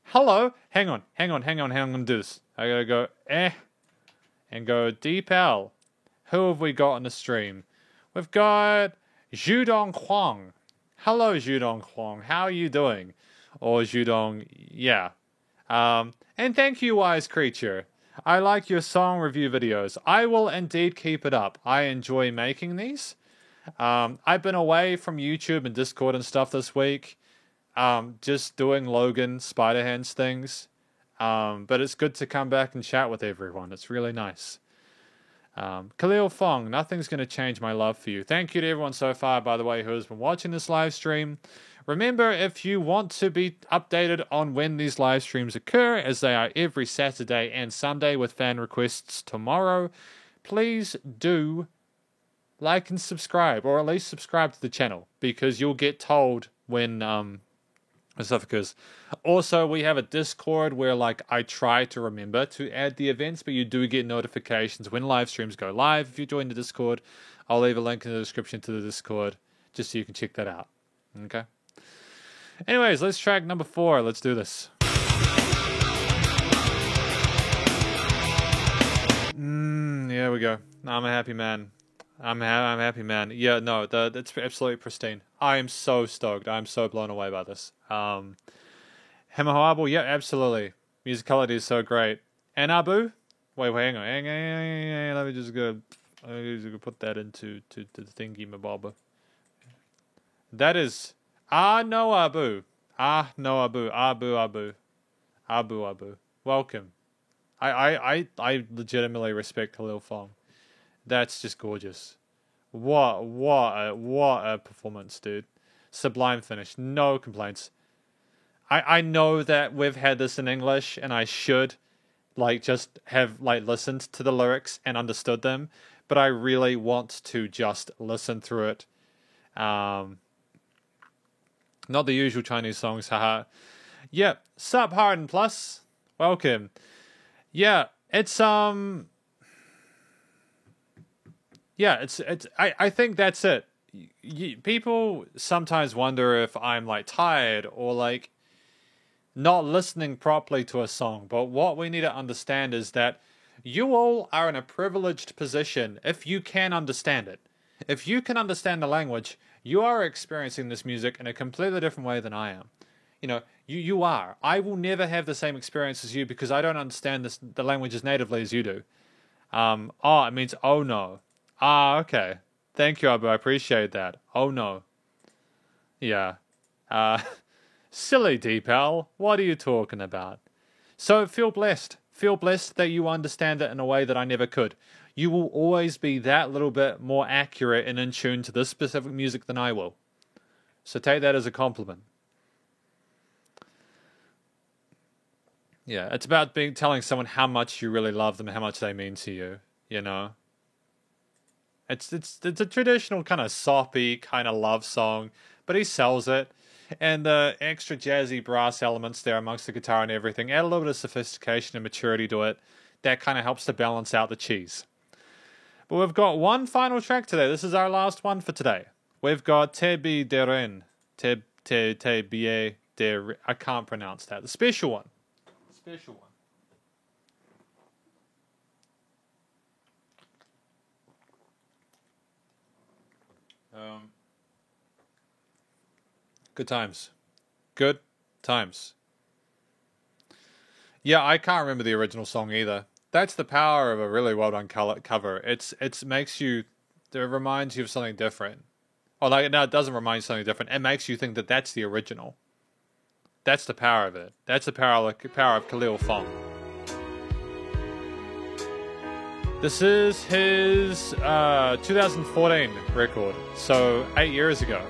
Hello, hang on, I'm gonna do this. I gotta go and go Deep L. Who have we got on the stream? We've got Zhudong Huang. Hello, Zhudong Huang. How are you doing? Or Zhudong, yeah. And thank you, Wise Creature. I like your song review videos. I will indeed keep it up. I enjoy making these. I've been away from YouTube and Discord and stuff this week. Just doing Logan Spider-Hands things. But it's good to come back and chat with everyone. It's really nice. Khalil Fong, nothing's going to change my love for you. Thank you to everyone so far, by the way, who has been watching this live stream. Remember, if you want to be updated on when these live streams occur, as they are every Saturday and Sunday with fan requests tomorrow, please do like and subscribe, or at least subscribe to the channel, because you'll get told when stuff occurs. Also, we have a Discord where I try to remember to add the events, but you do get notifications when live streams go live. If you join the Discord, I'll leave a link in the description to the Discord just so you can check that out. Okay? Anyways, let's track number 4. Let's do this. There we go. I'm a happy man. I'm happy, man. Yeah, no, it's absolutely pristine. I am so stoked. I'm so blown away by this. Hemahoabu, yeah, absolutely. Musicality is so great. And Abu? Wait, hang on. Let me just go put that into the thingy, mababa. That is... no Abu. No Abu. Abu. Welcome. I legitimately respect Khalil Fong. That's just gorgeous. What a performance, dude. Sublime finish. No complaints. I know that we've had this in English, and I should just have listened to the lyrics and understood them, but I really want to just listen through it. Not the usual Chinese songs, haha. Yeah, sup Harden Plus. Welcome. Yeah, it's yeah, it's. I think that's it. People sometimes wonder if I'm tired or not listening properly to a song. But what we need to understand is that you all are in a privileged position if you can understand it. If you can understand the language, you are experiencing this music in a completely different way than I am. You are. I will never have the same experience as you because I don't understand the language as natively as you do. It means oh no. Okay. Thank you, Abu. I appreciate that. Oh, no. Yeah. Silly Deepal. What are you talking about? So feel blessed. Feel blessed that you understand it in a way that I never could. You will always be that little bit more accurate and in tune to this specific music than I will. So take that as a compliment. Yeah, it's about telling someone how much you really love them, how much they mean to you, It's a traditional kind of soppy kind of love song, but he sells it. And the extra jazzy brass elements there amongst the guitar and everything add a little bit of sophistication and maturity to it. That kind of helps to balance out the cheese. But we've got one final track today. This is our last one for today. We've got Te Bi Deren. Te Bie Der. I can't pronounce that. The special one. Good times. Yeah, I can't remember the original song either. That's the power of a really well done cover. It reminds you of something different. Or like, no, it doesn't remind you something different. It makes you think that that's the original. That's the power of it. That's the power of Khalil Fong. This is his 2014 record, so 8 years ago.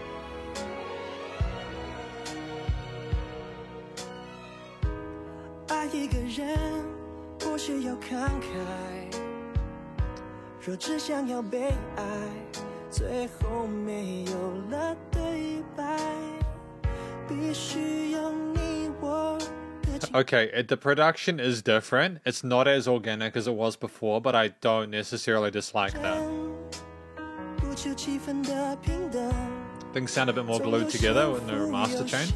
Okay, the production is different. It's not as organic as it was before, but I don't necessarily dislike that. Things sound a bit more glued together with no master change.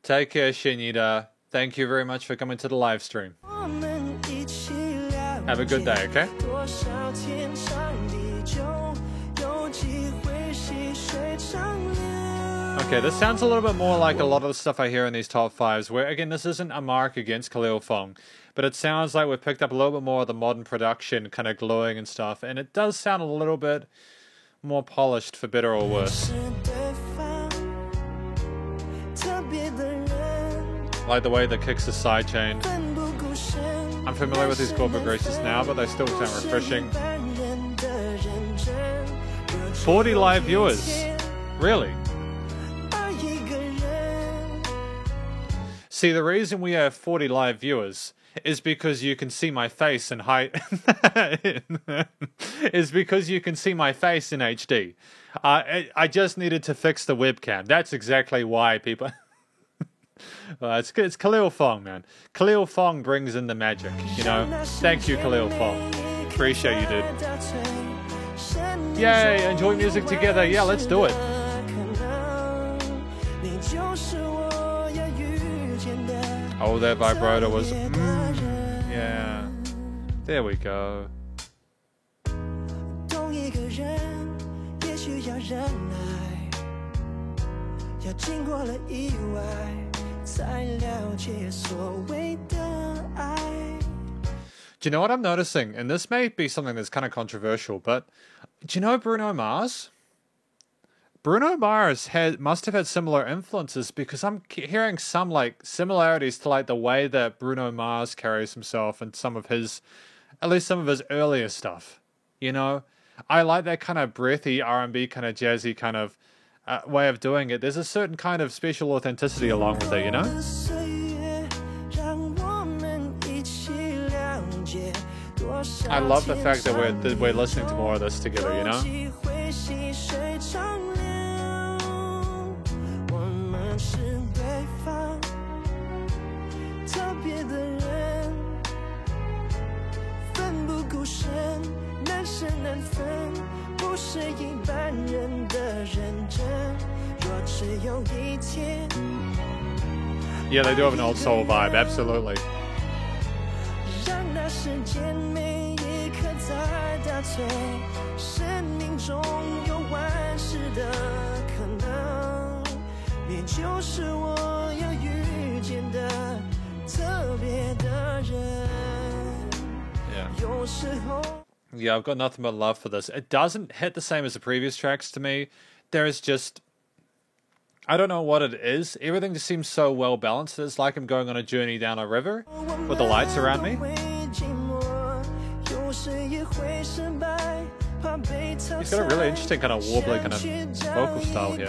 Take care, Shinida. Thank you very much for coming to the live stream. Have a good day, okay? Okay, this sounds a little bit more like a lot of the stuff I hear in these top fives, where, again, this isn't a mark against Khalil Fong, but it sounds like we've picked up a little bit more of the modern production, kind of gluing and stuff, and it does sound a little bit more polished, for better or worse. Like the way the kicks are sidechained. I'm familiar with these chord progressions now, but they still sound refreshing. 40 live viewers. Really? See, the reason we have 40 live viewers is because you can see my face in is because you can see my face in HD. I just needed to fix the webcam. That's exactly why people... it's Khalil Fong, man. Khalil Fong brings in the magic, you know? Thank you, Khalil Fong. Appreciate you, dude. Yay, enjoy music together. Yeah, let's do it. Oh, that vibrato was... yeah. There we go. Do you know what I'm noticing? And this may be something that's kind of controversial, but do you know Bruno Mars? Bruno Mars must have had similar influences, because I'm hearing some like similarities to like the way that Bruno Mars carries himself and some of his, at least some of his earlier stuff. You know, I like that kind of breathy R&B, kind of jazzy kind of way of doing it. There's a certain kind of special authenticity along with it, you know? I love the fact that we're listening to more of this together, you know? Yeah, they do have an old soul vibe, absolutely. Yeah, I've got nothing but love for this. It doesn't hit the same as the previous tracks to me. There is just... I don't know what it is. Everything just seems so well balanced. It's like I'm going on a journey down a river with the lights around me. He's got a really interesting kind of warbly kind of vocal style here.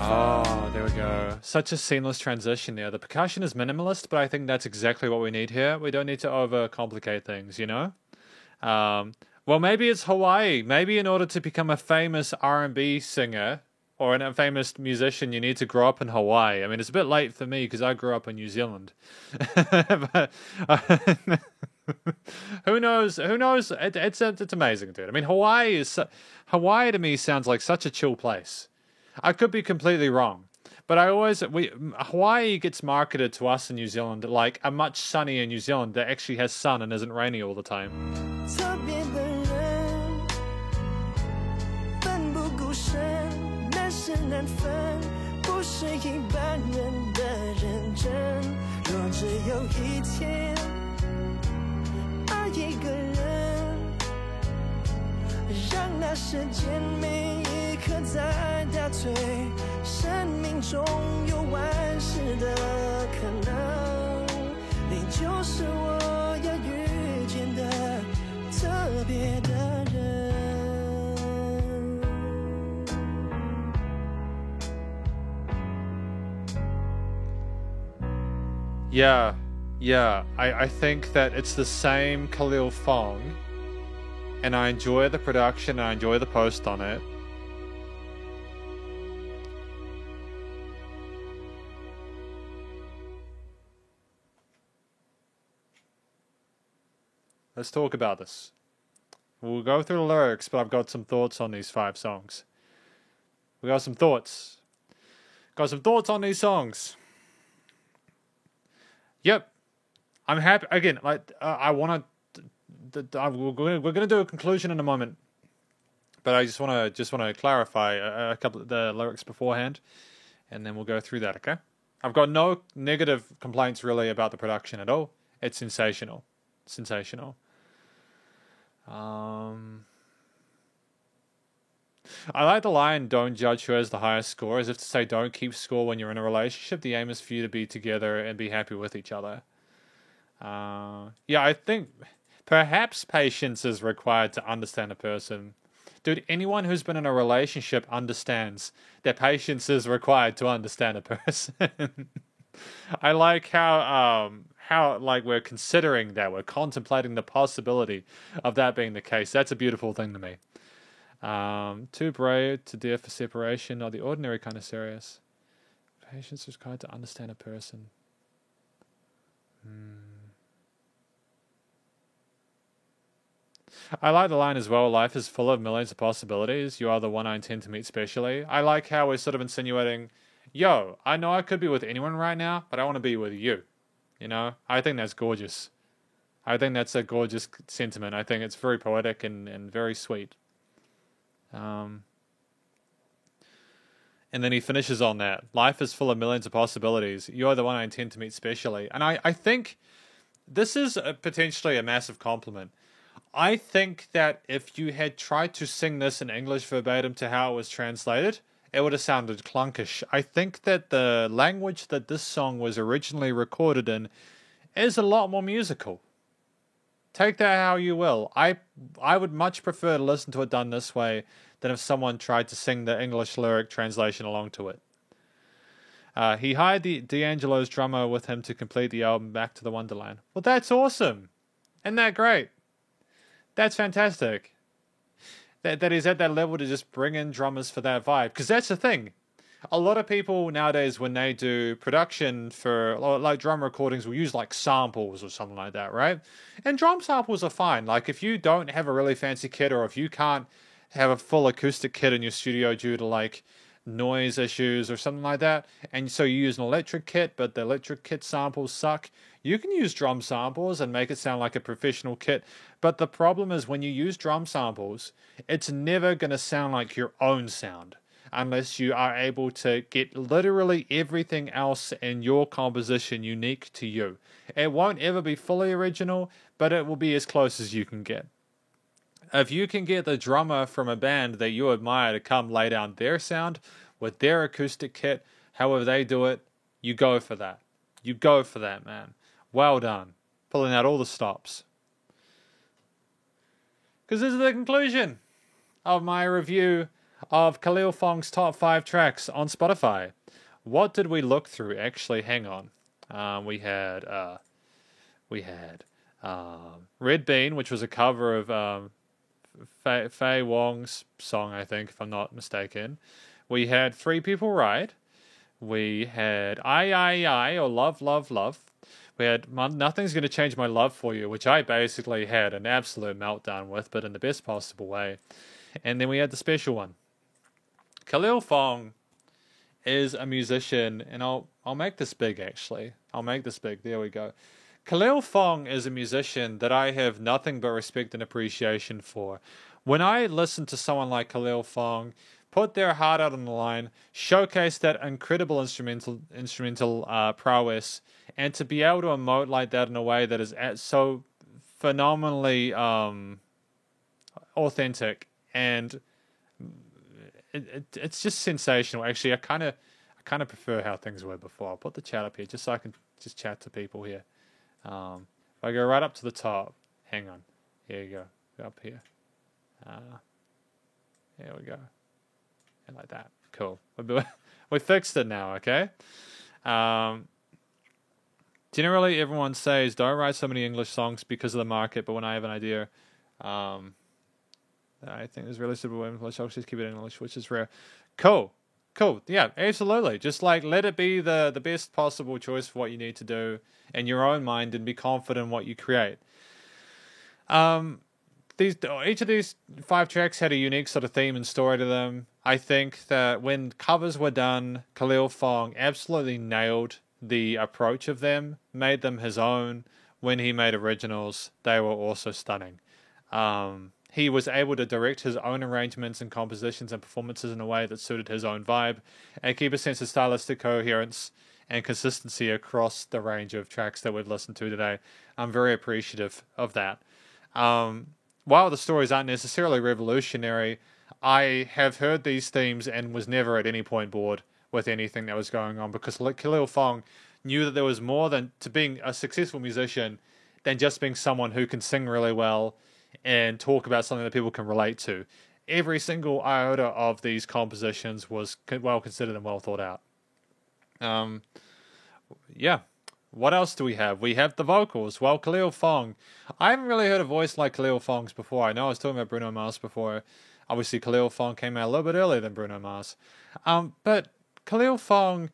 Oh, there we go. Such a seamless transition there. The percussion is minimalist, but I think that's exactly what we need here. We don't need to overcomplicate things, you know? Well, maybe it's Hawaii. Maybe in order to become a famous R&B singer or a famous musician, you need to grow up in Hawaii. I mean, it's a bit late for me because I grew up in New Zealand. But, who knows? Who knows? It's amazing, dude. I mean, Hawaii to me sounds like such a chill place. I could be completely wrong, but Hawaii gets marketed to us in New Zealand like a much sunnier New Zealand that actually has sun and isn't rainy all the time. 特别的人，奋不顾身，难舍难分，不是一般人的认真。若只有一天爱一个人，让那时间每一刻在倒退，生命中有万事的可能，你就是我要遇见的特别的人。Yeah, I think that it's the same Khalil Fong, and I enjoy the production, and I enjoy the post on it. Let's talk about this. We'll go through the lyrics, but I've got some thoughts on these 5 songs. We got some thoughts. Got some thoughts on these songs. Yep, I'm happy again. Like I want to. We're going to do a conclusion in a moment, but I just want to clarify a couple of the lyrics beforehand, and then we'll go through that. Okay, I've got no negative complaints really about the production at all. It's sensational, sensational. I like the line, don't judge who has the highest score, as if to say don't keep score when you're in a relationship. The aim is for you to be together and be happy with each other. Yeah, I think perhaps patience is required to understand a person. Dude, anyone who's been in a relationship understands that patience is required to understand a person. I like how like we're considering that, we're contemplating the possibility of that being the case. That's a beautiful thing to me. Too brave to dare for separation, or the ordinary kind of serious. Patience is required to understand a person. I like the line as well, life is full of millions of possibilities. You are the one I intend to meet specially. I like how we're sort of insinuating, yo, I know I could be with anyone right now, but I want to be with you. You know? I think that's gorgeous. I think that's a gorgeous sentiment. I think it's very poetic and very sweet. And then he finishes on that. Life is full of millions of possibilities. You're the one I intend to meet specially. And I think this is potentially a massive compliment. I think that if you had tried to sing this in English verbatim to how it was translated, it would have sounded clunkish. I think that the language that this song was originally recorded in is a lot more musical. Take that how you will. I would much prefer to listen to it done this way than if someone tried to sing the English lyric translation along to it. He hired D'Angelo's drummer with him to complete the album Back to the Wonderland. Well, that's awesome. Isn't that great? That's fantastic. That he's at that level to just bring in drummers for that vibe. Because that's the thing. A lot of people nowadays, when they do production for like drum recordings, will use like samples or something like that, right? And drum samples are fine. Like if you don't have a really fancy kit, or if you can't have a full acoustic kit in your studio due to like noise issues or something like that, and so you use an electric kit, but the electric kit samples suck, you can use drum samples and make it sound like a professional kit. But the problem is when you use drum samples, it's never going to sound like your own sound unless you are able to get literally everything else in your composition unique to you. It won't ever be fully original, but it will be as close as you can get. If you can get the drummer from a band that you admire to come lay down their sound with their acoustic kit, however they do it, you go for that. You go for that, man. Well done. Pulling out all the stops. Because this is the conclusion of my review of Khalil Fong's top 5 tracks on Spotify. What did we look through? Actually, hang on. We had Red Bean, which was a cover of Faye Wong's song, I think, if I'm not mistaken. We had Three People Ride. We had I, or Love, Love, Love. We had Nothing's Gonna Change My Love For You, which I basically had an absolute meltdown with, but in the best possible way. And then we had the special one. Khalil Fong is a musician, and I'll make this big, actually. I'll make this big. There we go. Khalil Fong is a musician that I have nothing but respect and appreciation for. When I listen to someone like Khalil Fong put their heart out on the line, showcase that incredible instrumental prowess, and to be able to emote like that in a way that is so phenomenally authentic, and it's just sensational. Actually, I kind of prefer how things were before. I'll put the chat up here just so I can just chat to people here. If I go right up to the top, hang on, here you go up here. There we go. And like that. Cool. We fixed it now, okay? Generally, everyone says, don't write so many English songs because of the market, but when I have an idea, I think there's really suitable English, I'll just keep it in English, which is rare. Cool. Yeah, absolutely. Just like let it be the best possible choice for what you need to do in your own mind, and be confident in what you create. Each of these 5 tracks had a unique sort of theme and story to them. I think that when covers were done, Khalil Fong absolutely nailed the approach of them, made them his own. When he made originals, they were also stunning. He was able to direct his own arrangements and compositions and performances in a way that suited his own vibe, and keep a sense of stylistic coherence and consistency across the range of tracks that we've listened to today. I'm very appreciative of that. While the stories aren't necessarily revolutionary, I have heard these themes and was never at any point bored with anything that was going on, because Khalil Fong knew that there was more than to being a successful musician than just being someone who can sing really well and talk about something that people can relate to. Every single iota of these compositions was well considered and well thought out. Yeah. What else do we have? We have the vocals. Well, Khalil Fong. I haven't really heard a voice like Khalil Fong's before. I know I was talking about Bruno Mars before. Obviously, Khalil Fong came out a little bit earlier than Bruno Mars. But Khalil Fong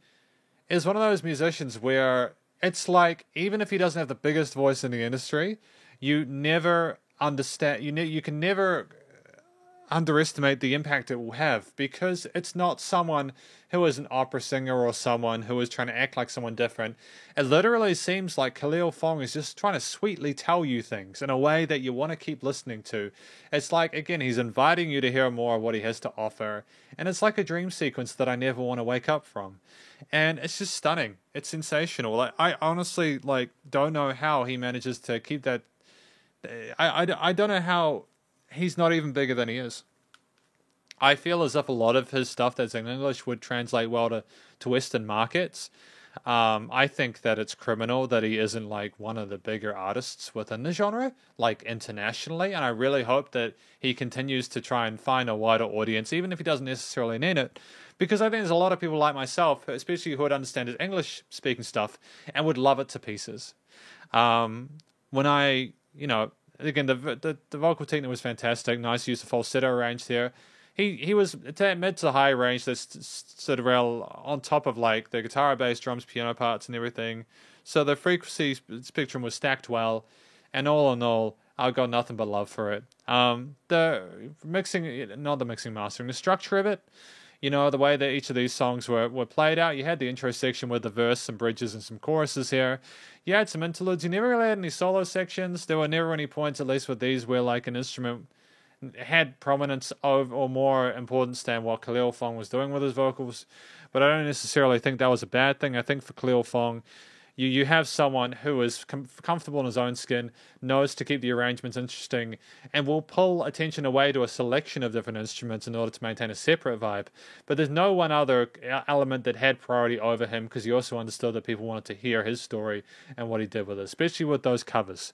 is one of those musicians where it's like, even if he doesn't have the biggest voice in the industry, you never understand. You can never underestimate the impact it will have, because it's not someone who is an opera singer or someone who is trying to act like someone different. It literally seems like Khalil Fong is just trying to sweetly tell you things in a way that you want to keep listening to. It's like, again, he's inviting you to hear more of what he has to offer, and it's like a dream sequence that I never want to wake up from. And it's just stunning. It's sensational. I honestly don't know how he manages to keep that. I don't know how he's not even bigger than he is. I feel as if a lot of his stuff that's in English would translate well to Western markets. I think that it's criminal that he isn't one of the bigger artists within the genre, internationally, and I really hope that he continues to try and find a wider audience, even if he doesn't necessarily need it, because I think there's a lot of people like myself, especially who would understand his English-speaking stuff and would love it to pieces. Again, the vocal technique was fantastic. Nice use of falsetto range there. He was mid to high range. That's sort of on top of the guitar, bass, drums, piano parts, and everything. So the frequency spectrum was stacked well, and all in all, I've got nothing but love for it. The structure of it. The way that each of these songs were played out. You had the intro section with the verse, some bridges, and some choruses here. You had some interludes. You never really had any solo sections. There were never any points, at least with these, where an instrument had prominence or more importance than what Khalil Fong was doing with his vocals. But I don't necessarily think that was a bad thing. I think for Khalil Fong, you have someone who is comfortable in his own skin, knows to keep the arrangements interesting, and will pull attention away to a selection of different instruments in order to maintain a separate vibe. But there's no one other element that had priority over him, because he also understood that people wanted to hear his story and what he did with it, especially with those covers.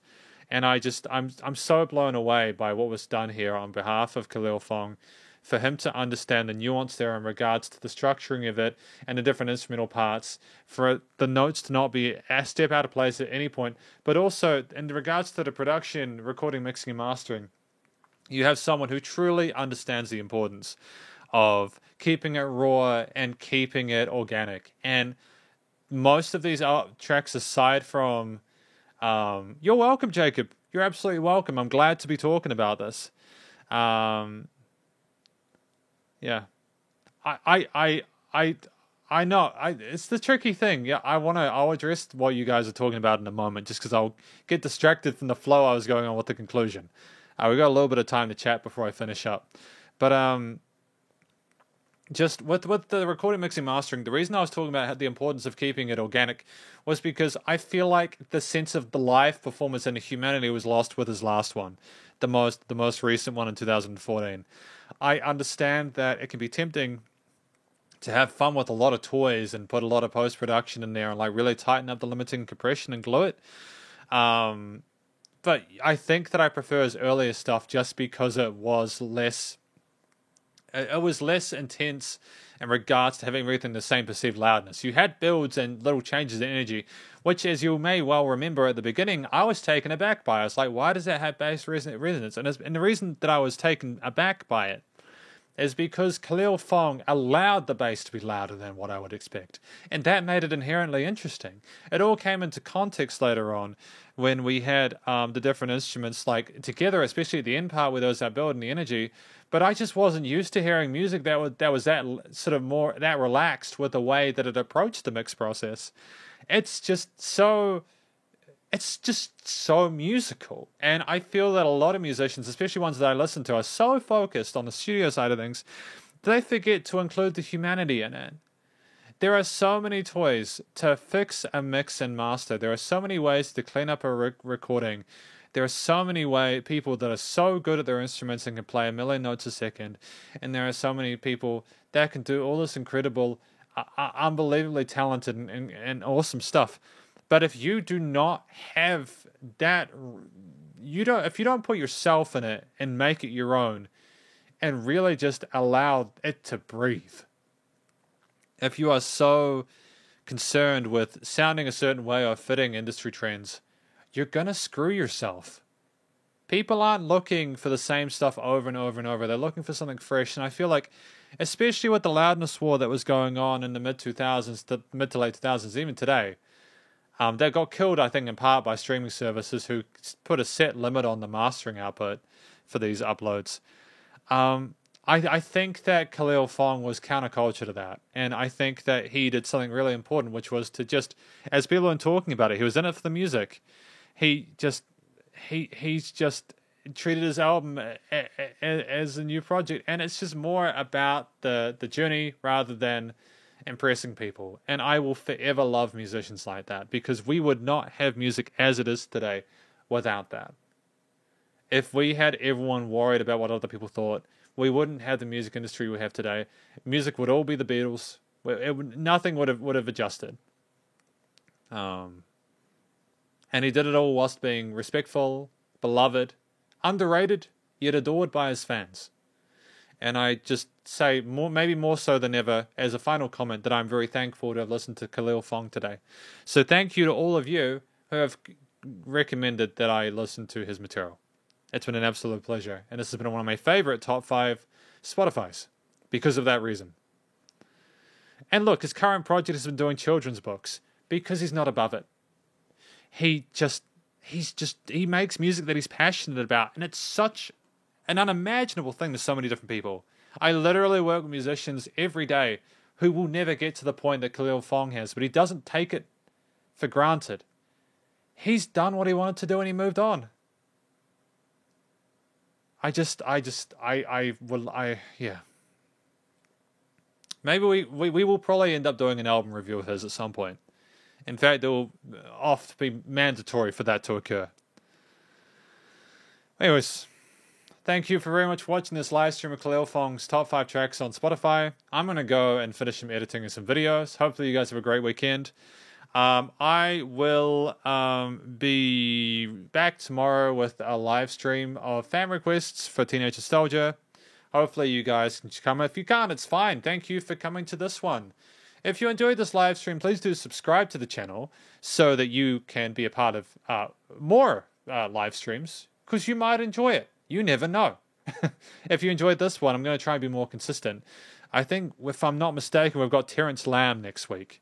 And I'm so blown away by what was done here on behalf of Khalil Fong, for him to understand the nuance there in regards to the structuring of it and the different instrumental parts, for the notes to not be a step out of place at any point, but also in regards to the production, recording, mixing, and mastering, you have someone who truly understands the importance of keeping it raw and keeping it organic. And most of these tracks, aside from you're welcome, Jacob. You're absolutely welcome. I'm glad to be talking about this. Yeah. I know. It's the tricky thing. Yeah, I'll address what you guys are talking about in a moment, just because I'll get distracted from the flow I was going on with the conclusion. We got a little bit of time to chat before I finish up, but just with the recording, mixing, mastering, the reason I was talking about the importance of keeping it organic was because I feel like the sense of the live performance and the humanity was lost with his last one, the most recent one in 2014. I understand that it can be tempting to have fun with a lot of toys and put a lot of post-production in there and like really tighten up the limiting compression and glue it. But I think that I prefer his earlier stuff just because it was less intense in regards to having everything the same perceived loudness. You had builds and little changes in energy, which, as you may well remember at the beginning, I was taken aback by. I was like, why does that have bass resonance? And the reason that I was taken aback by it is because Khalil Fong allowed the bass to be louder than what I would expect. And that made it inherently interesting. It all came into context later on when we had the different instruments like together, especially at the end part where there was that build and the energy. But I just wasn't used to hearing music that was that sort of more that relaxed with the way that it approached the mix process. It's just so musical. And I feel that a lot of musicians, especially ones that I listen to, are so focused on the studio side of things, they forget to include the humanity in it. There are so many toys to fix a mix and master. There are so many ways to clean up a recording. There are so many people that are so good at their instruments and can play a million notes a second. And there are so many people that can do all this incredible, unbelievably talented and awesome stuff. But if you do not have that, if you don't put yourself in it and make it your own and really just allow it to breathe, if you are so concerned with sounding a certain way or fitting industry trends, you're going to screw yourself. People aren't looking for the same stuff over and over and over. They're looking for something fresh. And I feel like, especially with the loudness war that was going on in the mid to late 2000s, even today, they got killed, I think, in part by streaming services who put a set limit on the mastering output for these uploads. I think that Khalil Fong was counterculture to that. And I think that he did something really important, which was to just, as people are talking about it, he was in it for the music. He's just treated his album as a new project. And it's just more about the journey rather than impressing people. And I will forever love musicians like that, because we would not have music as it is today without that. If we had everyone worried about what other people thought, we wouldn't have the music industry we have today. Music would all be the Beatles. Nothing would have adjusted. And he did it all whilst being respectful, beloved, underrated, yet adored by his fans. And I just say, maybe more so than ever, as a final comment, that I'm very thankful to have listened to Khalil Fong today. So thank you to all of you who have recommended that I listen to his material. It's been an absolute pleasure. And this has been one of my favorite top 5 Spotifys because of that reason. And look, his current project has been doing children's books because he's not above it. He makes music that he's passionate about. And it's such an unimaginable thing to so many different people. I literally work with musicians every day who will never get to the point that Khalil Fong has, but he doesn't take it for granted. He's done what he wanted to do and he moved on. Yeah. Maybe we will probably end up doing an album review of his at some point. In fact, it will oft be mandatory for that to occur. Anyways, thank you for very much watching this live stream of Khalil Fong's top 5 tracks on Spotify. I'm going to go and finish some editing and some videos. Hopefully you guys have a great weekend. I will be back tomorrow with a live stream of fan requests for Teenage Nostalgia. Hopefully you guys can come. If you can't, it's fine. Thank you for coming to this one. If you enjoyed this live stream, please do subscribe to the channel so that you can be a part of more live streams, because you might enjoy it. You never know. if you enjoyed this one, I'm going to try and be more consistent. I think, if I'm not mistaken, we've got Terrence Lamb next week.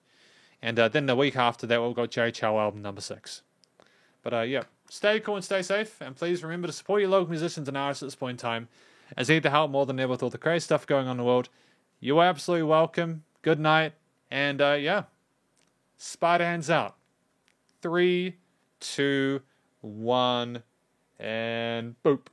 And then the week after that, we'll go Jay Chou album number 6. But yeah, stay cool and stay safe. And please remember to support your local musicians and artists at this point in time, as they need to help more than ever with all the crazy stuff going on in the world. You are absolutely welcome. Good night. And yeah, Spider Hands out. 3, 2, 1, and boop.